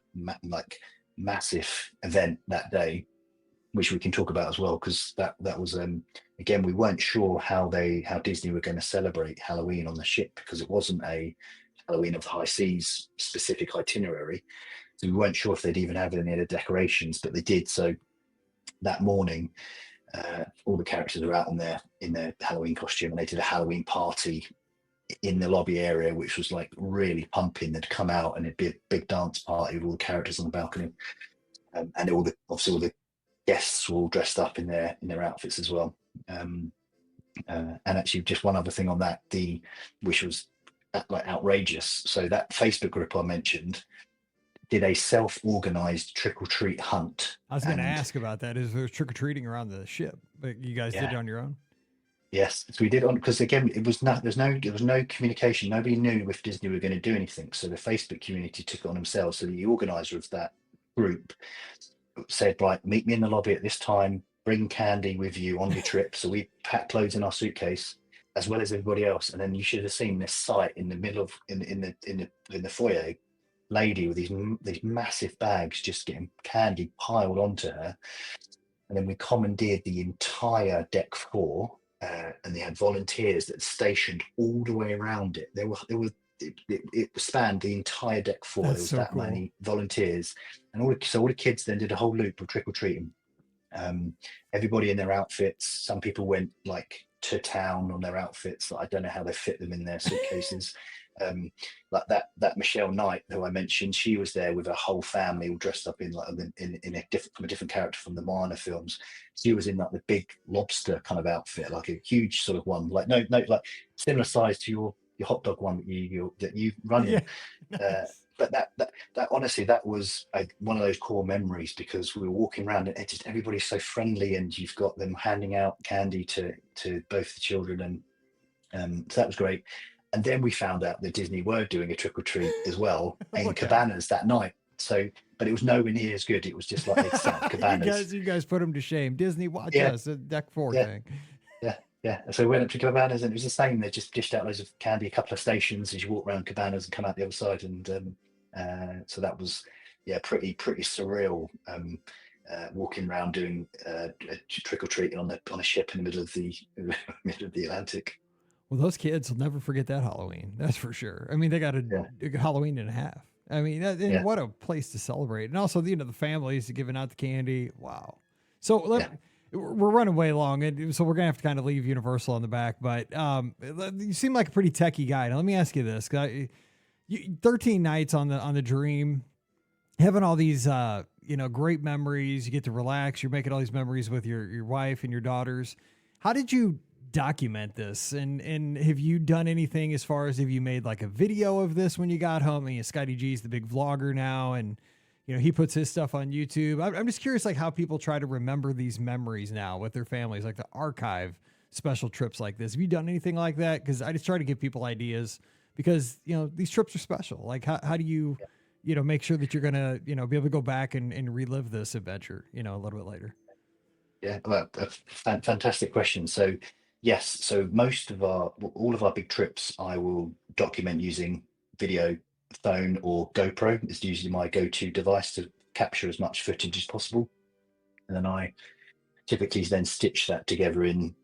massive event that day, which we can talk about as well, because that was again, we weren't sure how Disney were going to celebrate Halloween on the ship, because it wasn't a Halloween of the High Seas specific itinerary. So we weren't sure if they'd even have any of the decorations, but they did. So that morning, all the characters were out in their Halloween costume, and they did a Halloween party in the lobby area, which was like really pumping. They'd come out and it'd be a big dance party with all the characters on the balcony, and obviously all the guests were all dressed up in their outfits as well. And actually, just one other thing on that, which was like outrageous. So that Facebook group I mentioned did a self-organized trick-or-treat hunt. I was going to ask about that. Is there trick or treating around the ship? But you guys did it on your own? Yes, so we did on, because again, there was no communication. Nobody knew if Disney were going to do anything. So the Facebook community took it on themselves. So the organizer of that group said, right, meet me in the lobby at this time, bring candy with you on your trip. So we packed loads in our suitcase, as well as everybody else. And then you should have seen this sight in the middle of in the foyer, lady with these massive bags just getting candy piled onto her. And then we commandeered the entire deck 4, and they had volunteers that stationed all the way around it. It spanned the entire deck 4. That's there was so that cool. many volunteers, and all the kids then did a whole loop of trick or treating. Everybody in their outfits. Some people went like to town on their outfits. I don't know how they fit them in their suitcases. Like that Michelle Knight, who I mentioned, she was there with her whole family, all dressed up in a different character from the Moana films. She was in like the big lobster kind of outfit, like a huge sort of one, like no, like similar size to your hot dog one that you run in. Yeah. But that honestly, that was one of those core memories, because we were walking around and everybody's so friendly, and you've got them handing out candy to both the children, and so that was great. And then we found out that Disney were doing a trick or treat as well in Cabanas that night. So, but it was nowhere near as good. It was just like they'd set up Cabanas. you guys put them to shame. Disney, watch us, the deck 4 thing. Yeah. So we went up to Cabanas, and it was the same. They just dished out loads of candy, a couple of stations as you walk around Cabanas and come out the other side. And so that was, pretty surreal. Walking around doing trick or treating on a ship in the middle of the Atlantic. Well, those kids will never forget that Halloween. That's for sure. I mean, they got a Halloween and a half. I mean, what a place to celebrate. And also, the families giving out the candy. Wow. So we're running way long, and so we're going to have to kind of leave Universal on the back. But you seem like a pretty techie guy. Now, let me ask you this. 13 nights on the Dream, having all these, great memories. You get to relax. You're making all these memories with your wife and your daughters. How did you document this, and have you done anything as far as, have you made like a video of this when you got home? I mean, Scotty G's the big vlogger now, and he puts his stuff on YouTube. I'm just curious, like, how people try to remember these memories now with their families, like the archive special trips like this. Have you done anything like that? Because I just try to give people ideas, because these trips are special. Like, how do you make sure that you're gonna be able to go back and relive this adventure a little bit later? Yeah, well, fantastic question. So yes, so all of our big trips, I will document using video phone or GoPro is usually my go-to device to capture as much footage as possible. And then I typically then stitch that together in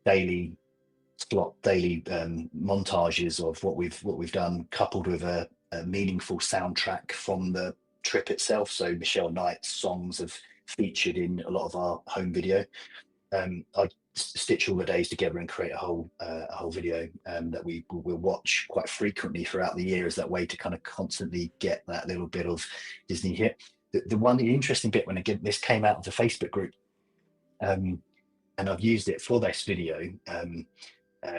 daily montages of what we've done, coupled with a meaningful soundtrack from the trip itself. So Michelle Knight's songs have featured in a lot of our home video. I stitch all the days together and create a whole video that we will watch quite frequently throughout the year as that way to kind of constantly get that little bit of Disney hit. The interesting bit when again this came out of the Facebook group, and I've used it for this video.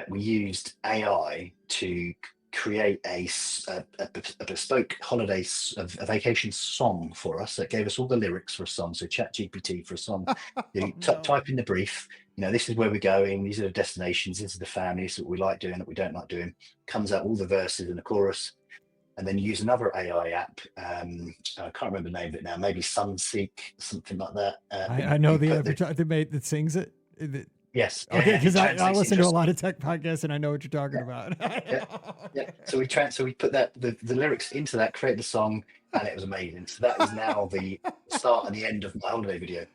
We used AI to create a bespoke a vacation song for us that gave us all the lyrics for a song. So ChatGPT for a song, you type in the brief, this is where we're going, these are the destinations, this is the family, this is what we like doing, that we don't like doing, comes out all the verses and the chorus. And then use another AI app. I can't remember the name of it now. Maybe Sunseek, something like that. I know the that sings it. Yes. Okay, because I listen to a lot of tech podcasts and I know what you're talking about. Yeah. So we put the lyrics into that, create the song, and it was amazing. So that is now the start and the end of my holiday video.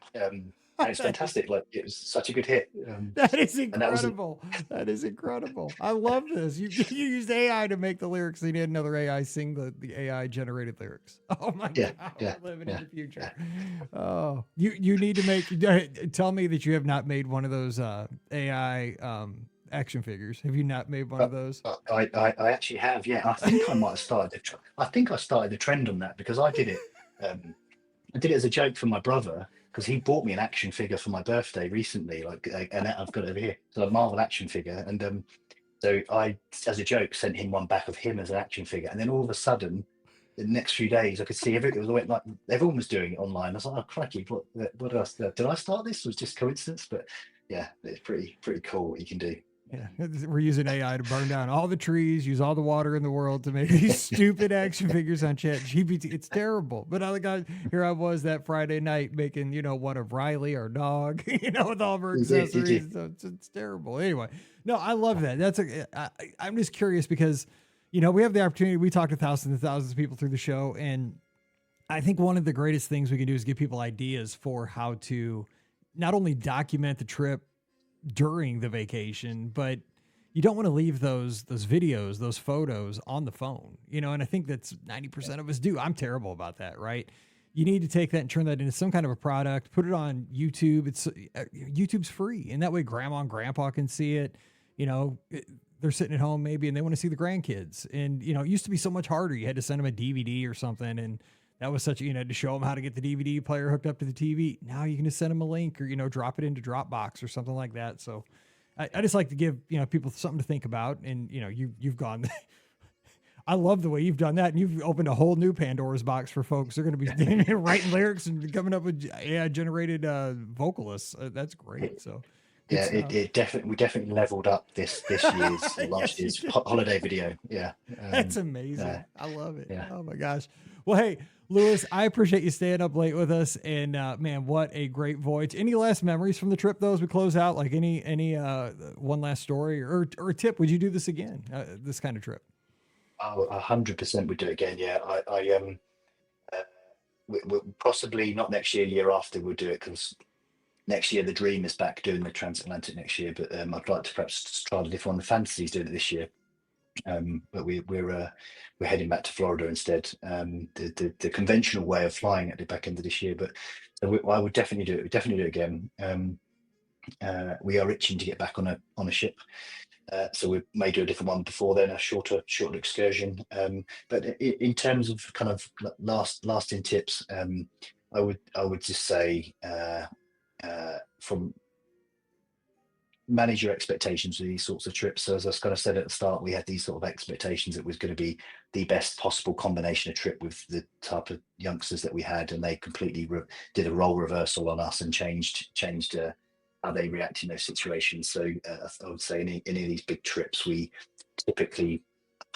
And it's fantastic. Like, it was such a good hit. That is incredible. That is incredible. I love this. You used AI to make the lyrics. So you had another AI sing the AI generated lyrics. Oh my God. We're living in the future. Yeah. Oh, you need to make, tell me that you have not made one of those AI action figures. Have you not made one of those? I actually have. Yeah. I think I might have started. I think I started the trend on that because I did it. I did it as a joke for my brother, because he bought me an action figure for my birthday recently, and I've got it over here. So a Marvel action figure, and so I, as a joke, sent him one back of him as an action figure, and then all of a sudden, the next few days, I could see everyone was doing it online. I was like, oh crikey, what did I start this? It was just coincidence, but yeah, it's pretty cool what you can do. Yeah, we're using AI to burn down all the trees, use all the water in the world to make these stupid action figures on ChatGPT. It's terrible. But here I was that Friday night making, one of Riley, our dog, with all of her accessories. So it's terrible. Anyway, no, I love that. I'm just curious because, we have the opportunity. We talk to thousands and thousands of people through the show. And I think one of the greatest things we can do is give people ideas for how to not only document the trip during the vacation, but you don't want to leave those videos, those photos on the phone, and I think that's 90% of us do. I'm terrible about that, right? You need to take that and turn that into some kind of a product, put it on YouTube. YouTube's free. And that way grandma and grandpa can see it. They're sitting at home maybe, and they want to see the grandkids. And, it used to be so much harder. You had to send them a DVD or something. And that was such, to show them how to get the DVD player hooked up to the TV. Now you can just send them a link or, drop it into Dropbox or something like that. So I just like to give, people something to think about. And, you've gone, I love the way you've done that. And you've opened a whole new Pandora's box for folks. They're going to be writing lyrics and coming up with AI generated vocalists. That's great. So. Yeah, we definitely leveled up this year's last year's holiday video. Yeah, that's amazing. I love it. Yeah. Oh my gosh. Well, hey, Louis, I appreciate you staying up late with us, and man, what a great voyage. Any last memories from the trip though, as we close out? Like any one last story or a tip? Would you do this again? This kind of trip? Oh, 100% would do it again. Yeah, we possibly not next year, year after we'll do it, because next year the dream is back doing the Transatlantic next year. But I'd like to perhaps try a different one. The Fantasy's doing it this year. But we're heading back to Florida instead. The conventional way of flying at the back end of this year, but I would definitely do it. Definitely do it again. We are itching to get back on a ship, so we may do a different one before then, a shorter excursion. But in terms of kind of lasting tips, I would just say from manage your expectations for these sorts of trips. So as I kind of said at the start, we had these sort of expectations it was going to be the best possible combination of trip with the type of youngsters that we had, and they completely did a role reversal on us and changed how they react in those situations. So I would say any of these big trips, we typically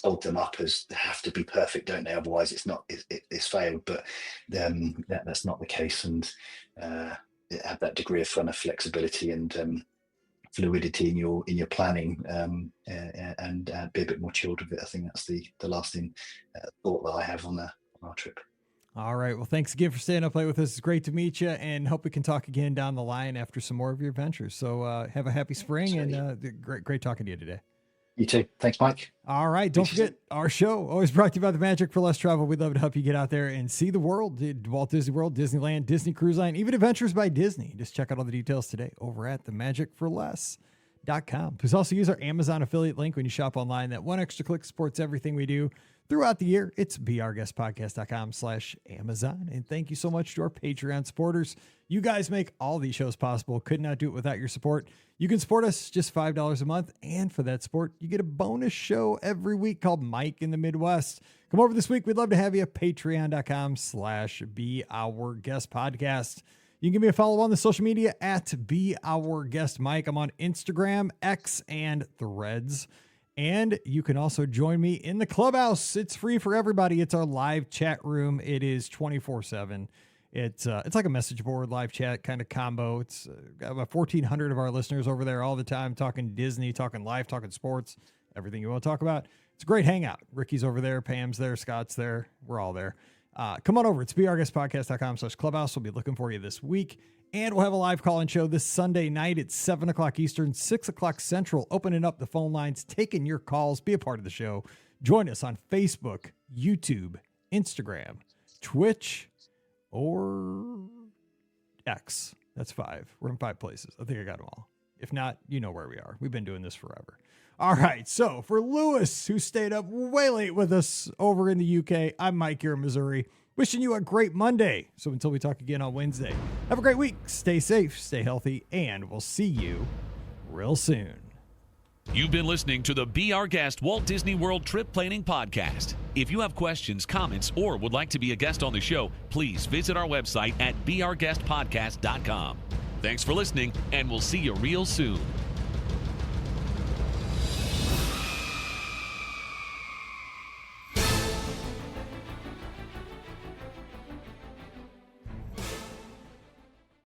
hold them up as they have to be perfect, don't they? Otherwise it's failed. But that's not the case, and have that degree of fun, of flexibility, and fluidity in your planning, and be a bit more chilled with it. I think that's the lasting thought that I have on our trip. All right. Well, thanks again for staying up late with us. It's great to meet you, and hope we can talk again down the line after some more of your adventures. So have a happy spring, and great talking to you today. You too. Thanks, Mike. All right. Don't forget our show, always brought to you by the Magic for Less Travel. We'd love to help you get out there and see the world. Walt Disney World, Disneyland, Disney Cruise Line, even Adventures by Disney. Just check out all the details today over at themagicforless.com. Please also use our Amazon affiliate link when you shop online. That one extra click supports everything we do throughout the year. It's beourguestpodcast.com/Amazon. And thank you so much to our Patreon supporters. You guys make all these shows possible. Could not do it without your support. You can support us just $5 a month. And for that support, you get a bonus show every week called Mike in the Midwest. Come over this week. We'd love to have you. Patreon.com/beourguestpodcast. You can give me a follow on the social media at beourguestmike. I'm on Instagram, X, and Threads. And you can also join me in the clubhouse. It's free for everybody. It's our live chat room. It is 24/7. It's like a message board, live chat kind of combo. It's got about 1,400 of our listeners over there all the time, talking Disney, talking life, talking sports, everything you want to talk about. It's a great hangout. Ricky's over there, Pam's there, Scott's there. We're all there. Come on over. It's beourguestpodcast.com/clubhouse. We'll be looking for you this week. And we'll have a live call-in show this Sunday night at 7 o'clock Eastern, 6 o'clock Central, opening up the phone lines, taking your calls. Be a part of the show. Join us on Facebook, YouTube, Instagram, Twitch, or X. That's 5. We're in 5 places. I think I got them all. If not, you know where we are. We've been doing this forever. All right. So for Lewis, who stayed up way late with us over in the UK, I'm Mike here in Missouri. Wishing you a great Monday. So until we talk again on Wednesday, have a great week. Stay safe, stay healthy, and we'll see you real soon. You've been listening to the Be Our Guest Walt Disney World Trip Planning Podcast. If you have questions, comments, or would like to be a guest on the show, please visit our website at beourguestpodcast.com. Thanks for listening, and we'll see you real soon.